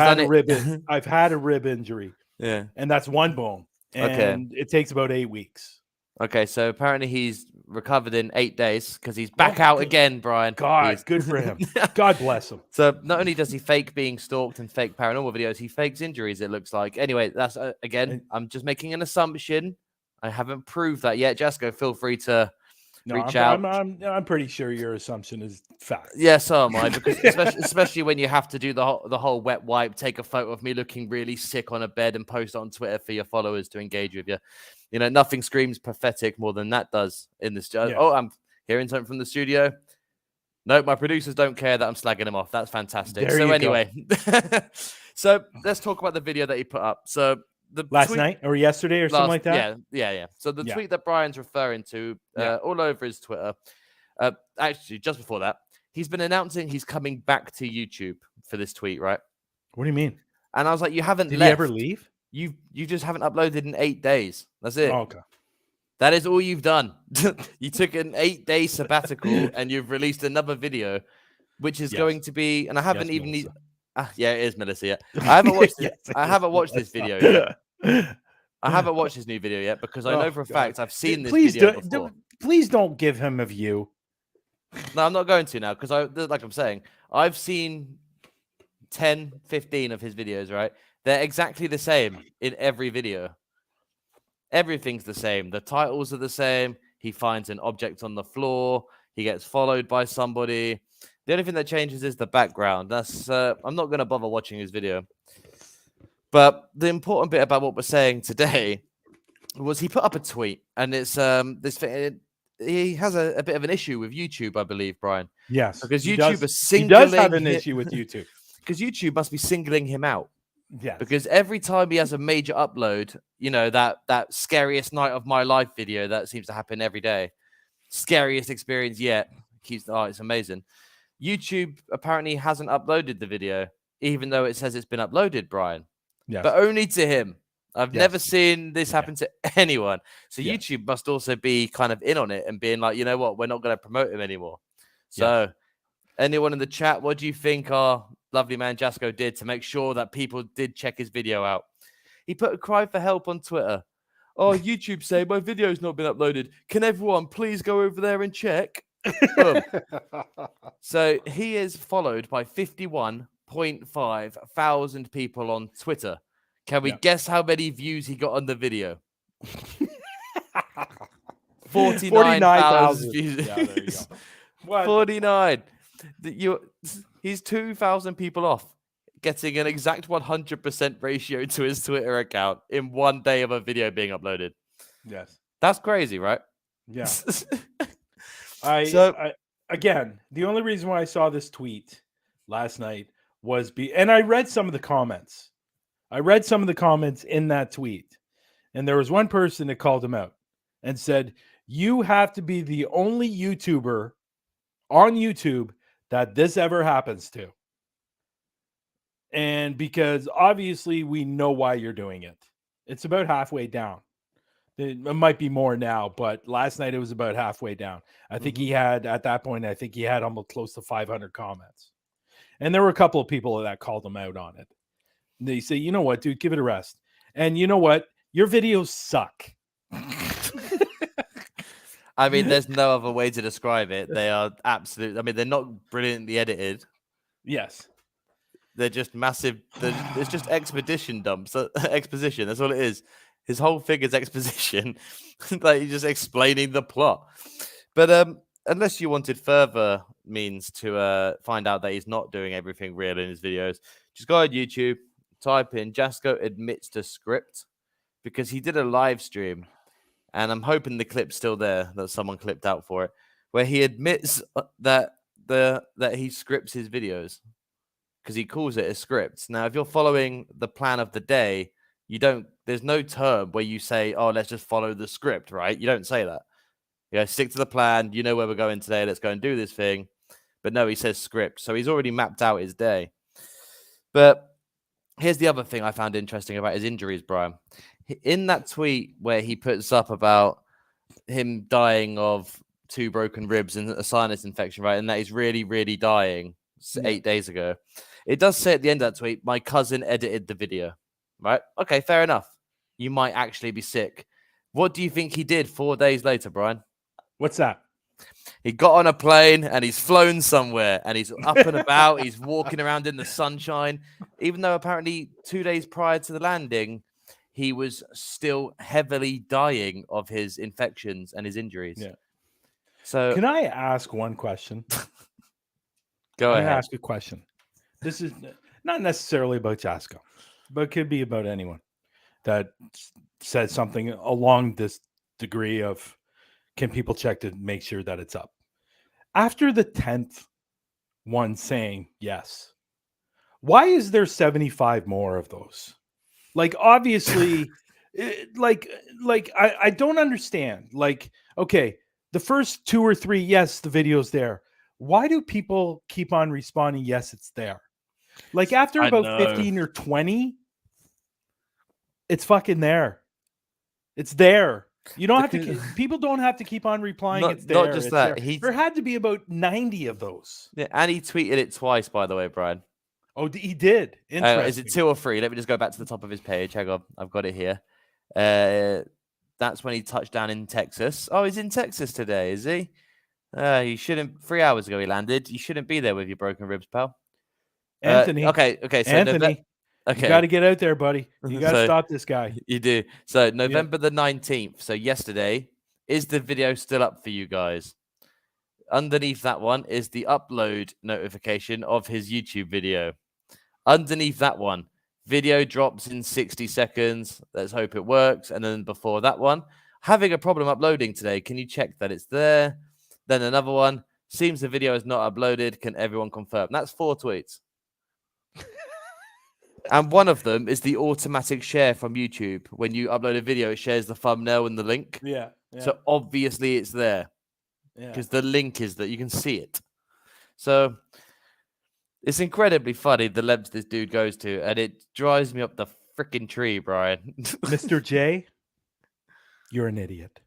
had a rib injury. Yeah, and that's one bone, and it takes about 8 weeks. Okay, so apparently he's recovered in 8 days because he's back out again, Brian. God, good for him. God bless him. So not only does he fake being stalked and fake paranormal videos, he fakes injuries, it looks like. Anyway, that's, again, I'm just making an assumption. I haven't proved that yet. Jasco, feel free to reach out. I'm pretty sure your assumption is fact. Yeah, so am I, because especially when you have to do the whole wet wipe, take a photo of me looking really sick on a bed and post it on Twitter for your followers to engage with you. You know, nothing screams pathetic more than that does in this. Yeah. Oh, I'm hearing something from the studio. No, my producers don't care that I'm slagging them off. That's fantastic. So anyway, so let's talk about the video that he put up. So the last night or yesterday or something like that. Yeah. So the tweet that Brian's referring to, all over his Twitter. Actually, just before that, he's been announcing he's coming back to YouTube for this tweet, right? What do you mean? And I was like, you haven't Did left. he ever leave? You just haven't uploaded in 8 days. That's it. Oh, okay. That is all you've done. You took an 8-day sabbatical and you've released another video, which is going to be. And I haven't even. Yeah, it is Melissa. Yeah. I haven't watched. I haven't watched this video yet. I haven't watched this new video yet because I know for a fact I've seen this video before. Please don't give him a view. No, I'm not going to now because like I'm saying, I've seen 10, 15 of his videos, right? They're exactly the same in every video. Everything's the same. The titles are the same. He finds an object on the floor. He gets followed by somebody. The only thing that changes is the background. That's I'm not going to bother watching his video. But the important bit about what we're saying today was he put up a tweet, and it's this thing. He has a bit of an issue with YouTube, I believe, Brian. Yes, because YouTube is singling. He does have an issue with YouTube because YouTube must be singling him out. Yeah, because every time he has a major upload, you know, that scariest night of my life video that seems to happen every day, scariest experience yet. It's amazing. YouTube apparently hasn't uploaded the video, even though it says it's been uploaded, Brian. Yes. But only to him. I've never seen this happen to anyone. So YouTube must also be kind of in on it and being like, you know what, we're not going to promote him anymore. So anyone in the chat, what do you think our lovely man Jasco did to make sure that people did check his video out? He put a cry for help on Twitter. Oh, YouTube say my video's not been uploaded. Can everyone please go over there and check? So he is followed by 51.5 thousand people on Twitter. Can we guess how many views he got on the video? 49,000 views. Yeah, there you go. 49. He's 2,000 people off getting an exact 100% ratio to his Twitter account in 1 day of a video being uploaded. Yes. That's crazy, right? Yeah. Again, the only reason why I saw this tweet last night was and I read some of the comments. I read some of the comments in that tweet, and there was one person that called him out and said, you have to be the only YouTuber on YouTube that this ever happens to. And because obviously we know why you're doing it. It's about halfway down. It might be more now, but last night it was about halfway down. I think he had, at that point, almost close to 500 comments. And there were a couple of people that called him out on it. They say, you know what, dude, give it a rest. And you know what? Your videos suck. I mean, there's no other way to describe it. They are absolute. I mean, they're not brilliantly edited. Yes. They're just massive. It's just exposition dumps. Exposition. That's all it is. His whole thing is exposition. Like he's just explaining the plot. But unless you wanted further means to find out that he's not doing everything real in his videos, just go on YouTube. Type in Jasco admits to script because he did a live stream, and I'm hoping the clip's still there that someone clipped out for it, where he admits that that he scripts his videos because he calls it a script. Now, if you're following the plan of the day, there's no term where you say, oh, let's just follow the script, right? You don't say that. You know, stick to the plan. You know where we're going today. Let's go and do this thing. But no, he says script. So he's already mapped out his day. But here's the other thing I found interesting about his injuries, Brian. In that tweet where he puts up about him dying of 2 broken ribs and a sinus infection, right? And that he's really, really dying 8 days ago. It does say at the end of that tweet, my cousin edited the video, right? Okay, fair enough. You might actually be sick. What do you think he did 4 days later, Brian? What's that? He got on a plane and he's flown somewhere and he's up and about. He's walking around in the sunshine, even though apparently 2 days prior to the landing, he was still heavily dying of his infections and his injuries. Yeah. So can I ask one question? Go ahead. Ask a question. This is not necessarily about Jasko, but it could be about anyone that said something along this degree of, can people check to make sure that it's up? After the 10th one saying yes, why is there 75 more of those? Like, obviously, I don't understand. Like, okay, the first 2 or 3, yes, the video's there. Why do people keep on responding, yes, it's there? Like, after about 15 or 20, it's fucking there. It's there. You don't have to. People don't have to keep on replying. It's there. Not just that. There had to be about 90 of those. Yeah, and he tweeted it twice, by the way, Brian. Oh, he did. Interesting. Is it 2 or 3? Let me just go back to the top of his page. Hang on, I've got it here. That's when he touched down in Texas. Oh, he's in Texas today, is he? You shouldn't. 3 hours ago he landed. You shouldn't be there with your broken ribs, pal. Anthony. Okay. So Anthony. Okay. You got to get out there, buddy. You got to stop this guy. You do. So November the 19th, so yesterday, is the video still up for you guys? Underneath that one is the upload notification of his YouTube video. Underneath that one, video drops in 60 seconds. Let's hope it works. And then before that one, having a problem uploading today. Can you check that it's there? Then another one, seems the video is not uploaded. Can everyone confirm? That's 4 tweets. And one of them is the automatic share from YouTube. When you upload a video, it shares the thumbnail and the link. Yeah. So obviously it's there. Because the link is that you can see it. So it's incredibly funny the lengths this dude goes to, and it drives me up the freaking tree, Brian. Mr. J, you're an idiot.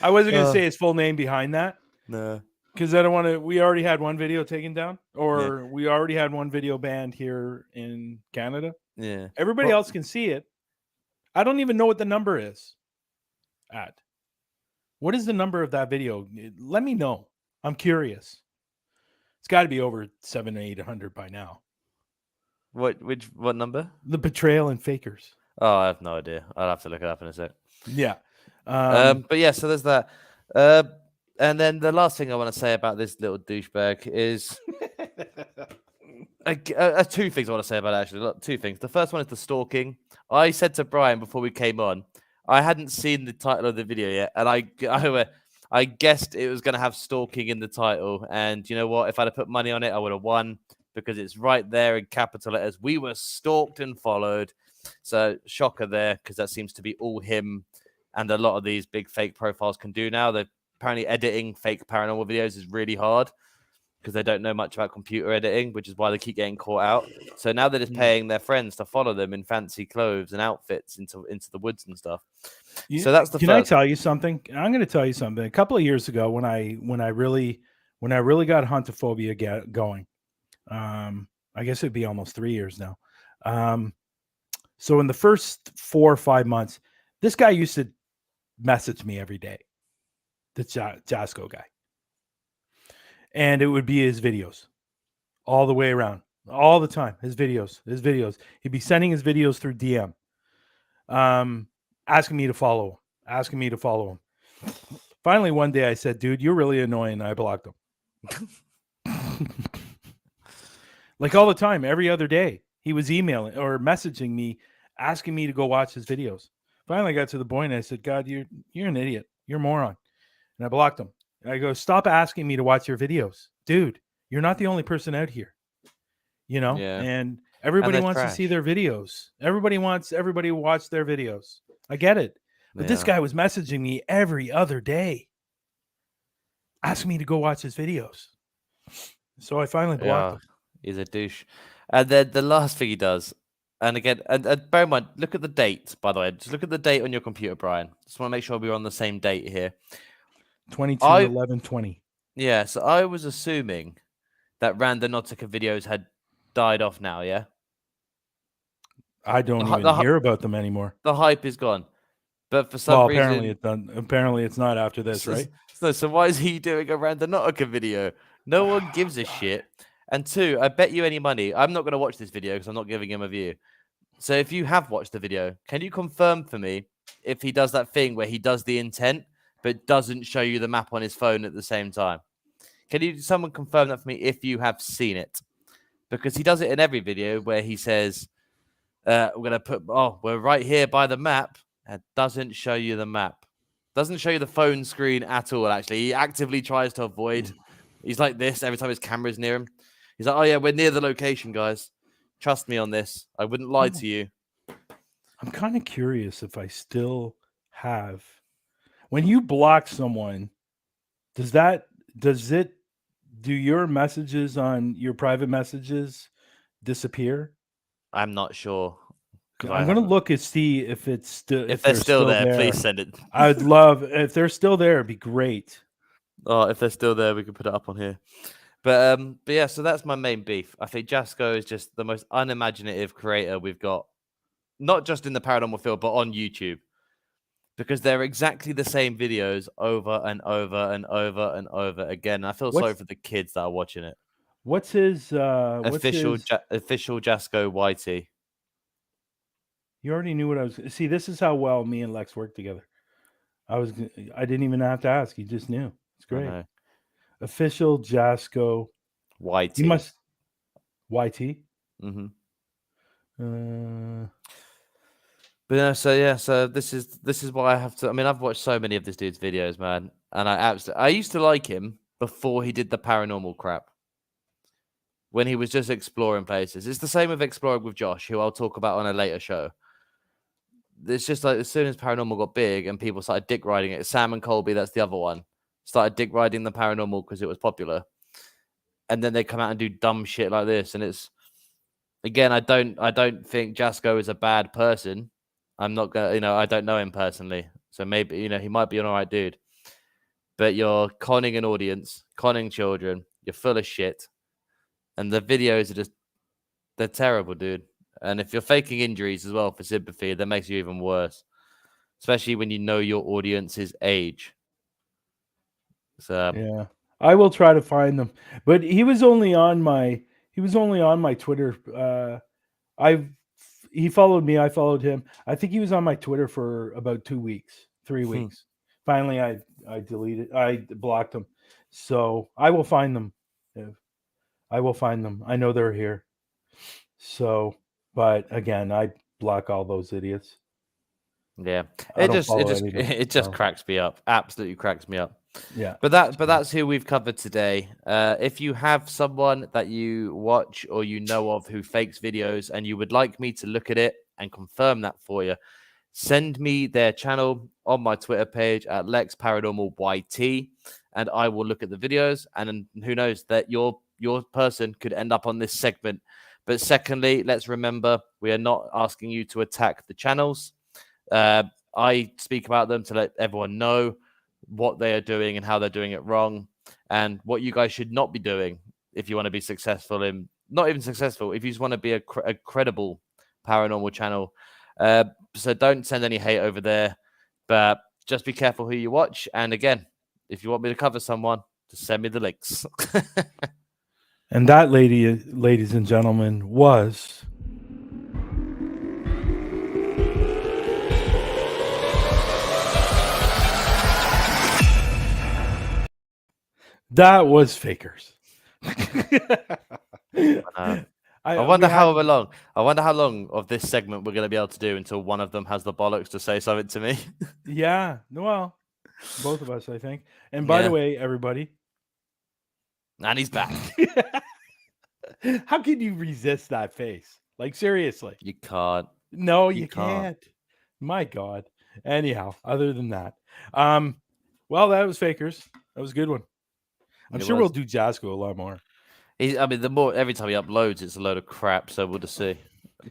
I wasn't going to say his full name behind that. No. Because I don't want to. We already had one video taken down, or we already had one video banned here in Canada. Yeah. Everybody else can see it. I don't even know what the number is. What is the number of that video? Let me know. I'm curious. It's got to be over 700 or 800 by now. What number? The betrayal and fakers. Oh, I have no idea. I'll have to look it up in a sec. Yeah. But yeah, so there's that. And then the last thing I want to say about this little douchebag is 2 things I want to say about it, actually. 2 things. The first one is the stalking. I said to Brian before we came on, I hadn't seen the title of the video yet, and I guessed it was going to have stalking in the title. And you know what? If I'd have put money on it, I would have won, because it's right there in capital letters. We were stalked and followed. So shocker there, because that seems to be all him and a lot of these big fake profiles can do now. They're apparently editing fake paranormal videos is really hard because they don't know much about computer editing, which is why they keep getting caught out. So now they're just paying their friends to follow them in fancy clothes and outfits into the woods and stuff. So that's the. Can I tell you something? I'm going to tell you something. A couple of years ago, when I really got hauntophoobia going, I guess it'd be almost 3 years now. So in the first 4 or 5 months, this guy used to message me every day. The Jasko guy. And it would be his videos all the way around, all the time. His videos. He'd be sending his videos through DM, asking me to follow him. Finally, one day I said, dude, you're really annoying. I blocked him. Like all the time, every other day, he was emailing or messaging me, asking me to go watch his videos. Finally, I got to the point and I said, God, you're an idiot. You're a moron. and I blocked him. And I go, stop asking me to watch your videos, dude. You're not the only person out here, you know. Yeah. And everybody they're wants to see trash. their videos. Everybody wants everybody to watch their videos. I get it, but this guy was messaging me every other day, asking me to go watch his videos. So I finally blocked him. He's a douche. And then the last thing he does, and again, and bear in mind, look at the date, by the way. Just look at the date on your computer, Brian. Just want to make sure we're on the same date here. 22/11/20. Yeah, so I was assuming that Randonautica videos had died off now, yeah? I don't even hear about them anymore. The hype is gone. But for some reason... apparently it's done. Apparently it's not after this, right? So why is he doing a Randonautica video? No one gives a shit. And two, I bet you any money, I'm not going to watch this video because I'm not giving him a view. So if you have watched the video, can you confirm for me if he does that thing where he does the intent but doesn't show you the map on his phone at the same time? Can someone confirm that for me if you have seen it? Because he does it in every video where he says, we're going to put, we're right here by the map. And doesn't show you the map. Doesn't show you the phone screen at all, actually. He actively tries to avoid. He's like this every time his camera's near him. He's like, oh, yeah, we're near the location, guys. Trust me on this. I wouldn't lie to you. I'm kind of curious if I still have. When you block someone, do your messages on your private messages disappear? I'm not sure. I'm going to look and see if it's still. If they're still there, please send it. I'd love if they're still there. It'd be great. Oh, if they're still there, we can put it up on here. But yeah, so that's my main beef. I think Jasko is just the most unimaginative creator we've got, not just in the paranormal field, but on YouTube, because they're exactly the same videos over and over and over and over again. I feel sorry for the kids that are watching it. What's his official Jasko YT? You already knew what I was. See, this is how well me and Lex work together. I didn't even have to ask. He just knew. It's great. Official Jasko YT. You must YT. Mm-hmm. But yeah, so this is why I have to. I mean, I've watched so many of this dude's videos, man, and I used to like him before he did the paranormal crap. When he was just exploring places. It's the same with exploring with Josh, who I'll talk about on a later show. It's just like as soon as paranormal got big and people started dick riding it, Sam and Colby, that's the other one, started dick riding the paranormal because it was popular. And then they come out and do dumb shit like this. And it's, again, I don't think Jasko is a bad person. I'm not going to, I don't know him personally. So maybe, he might be an all right dude. But you're conning an audience, conning children. You're full of shit. And the videos are they're terrible, dude. And if you're faking injuries as well for sympathy, that makes you even worse. Especially when you know your audience's age. So yeah, I will try to find them. But he was only on my Twitter. He followed me, I followed him. I think he was on my Twitter for about 3 weeks. Finally, I blocked him. So I will find them. I will find them. I know they're here. So, but again, I block all those idiots. Yeah, it just cracks me up. Absolutely cracks me up. Yeah. But that's who we've covered today. If you have someone that you watch or you know of who fakes videos and you would like me to look at it and confirm that for you, send me their channel on my Twitter page at Lex Paranormal YT, and I will look at the videos. And who knows, that your person could end up on this segment. But secondly, let's remember, we are not asking you to attack the channels. I speak about them to let everyone know what they are doing and how they're doing it wrong, and what you guys should not be doing if you want to be successful in, not even successful, if you just want to be a credible paranormal channel. So don't send any hate over there, but just be careful who you watch. And again, if you want me to cover someone, just send me the links. And that, ladies and gentlemen, was Fakers. I wonder how long of this segment we're going to be able to do until one of them has the bollocks to say something to me. Yeah, well, Both of us, I think. And by the Yeah. way, everybody, And he's back. how can you resist that face? Like, seriously. You can't. No, You you can't. can't. My God. Anyhow, other than that, well, that was Fakers. That was a good one. I'm It sure was. we'll do Jasko a lot more. I mean, every time he uploads, it's a load of crap. So we'll just see.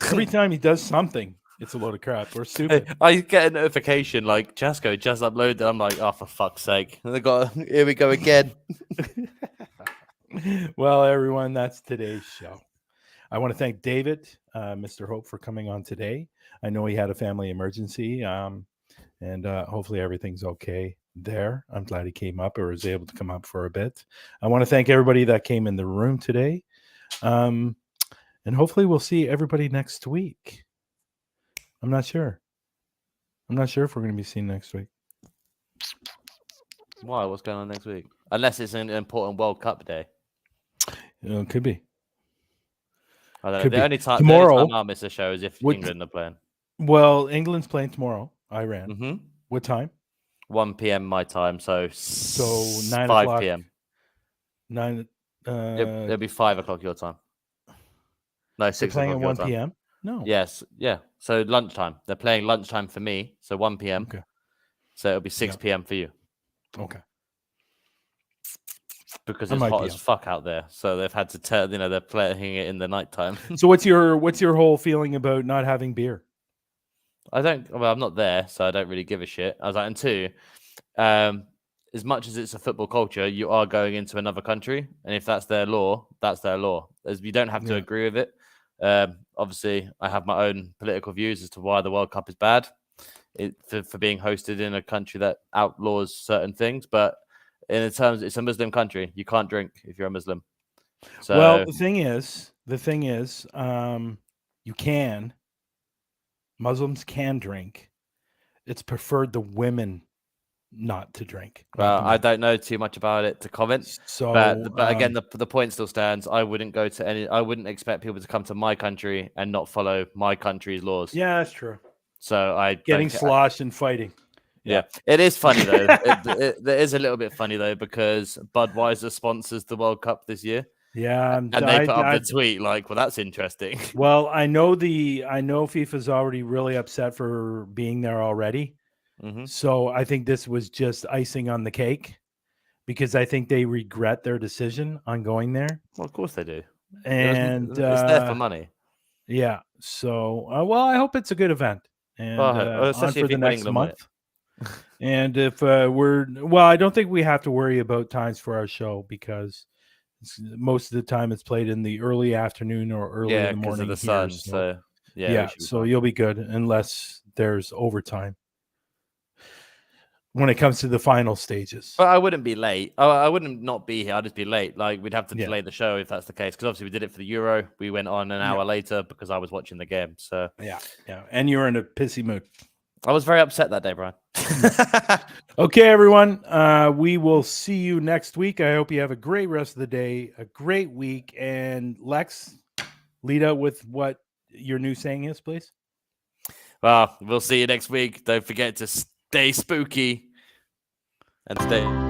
Every time he does something, it's a load of crap or stupid. I get a notification like Jasko just uploaded. I'm like, oh, for fuck's sake! And here we go again. Well, everyone, that's today's show. I want to thank David, Mr. Hope, for coming on today. I know he had a family emergency, and hopefully everything's okay there. I'm glad he came up or was able to come up for a bit. I want to thank everybody that came in the room today. And hopefully we'll see everybody next week. I'm not sure. I'm not sure if we're going to be seen next week. Why? What's going on next week? Unless it's an important World Cup day. Could be. I don't know. Could The be. only time I'll miss a show is if England are playing. Well, England's playing tomorrow. Iran. Mm-hmm. What time? 1 p.m. my time. So 9 5 o'clock. p.m. 9. It'll be 5 o'clock your time. No, 6 playing o'clock at 1 your time. p.m. No. Yes, yeah. So lunchtime. They're playing lunchtime for me. So 1 p.m. Okay. So it'll be 6 p.m. for you. Okay. Because it's hot as fuck out there, so they've had to tell. They're playing it in the nighttime. So what's your whole feeling about not having beer? Well, I'm not there, so I don't really give a shit. I was like, and two, as much as it's a football culture, you are going into another country, and if that's their law, that's their law. As you don't have to agree with it. Obviously, I have my own political views as to why the World Cup is bad, for being hosted in a country that outlaws certain things, but. In terms, it's a Muslim country. You can't drink if you're a Muslim. So, well, the thing is, you can. Muslims can drink. It's preferred the women not to drink. Well, I don't know too much about it to comment. So, but again, the point still stands. I wouldn't go to any. I wouldn't expect people to come to my country and not follow my country's laws. Yeah, that's true. So getting sloshed and fighting. Yeah, it is funny though. It is a little bit funny though because Budweiser sponsors the World Cup this year. Yeah, and they put up the tweet like, "Well, that's interesting." Well, I know FIFA's already really upset for being there already. Mm-hmm. So I think this was just icing on the cake because I think they regret their decision on going there. Well, of course they do. And it's there for money. Yeah. So, well, I hope it's a good event and especially on for the next England month. And if I don't think we have to worry about times for our show because most of the time it's played in the early afternoon or early in the morning of the here, sun. So so you'll be good unless there's overtime when it comes to the final stages. But I wouldn't be late. I wouldn't not be here. I'd just be late. Like we'd have to delay the show if that's the case. Because obviously we did it for the Euro. We went on an hour later because I was watching the game. So yeah, and you're in a pissy mood. I was very upset that day, Brian. Okay, everyone. We will see you next week. I hope you have a great rest of the day, a great week. And Lex, lead out with what your new saying is, please. Well, we'll see you next week. Don't forget to stay spooky and stay.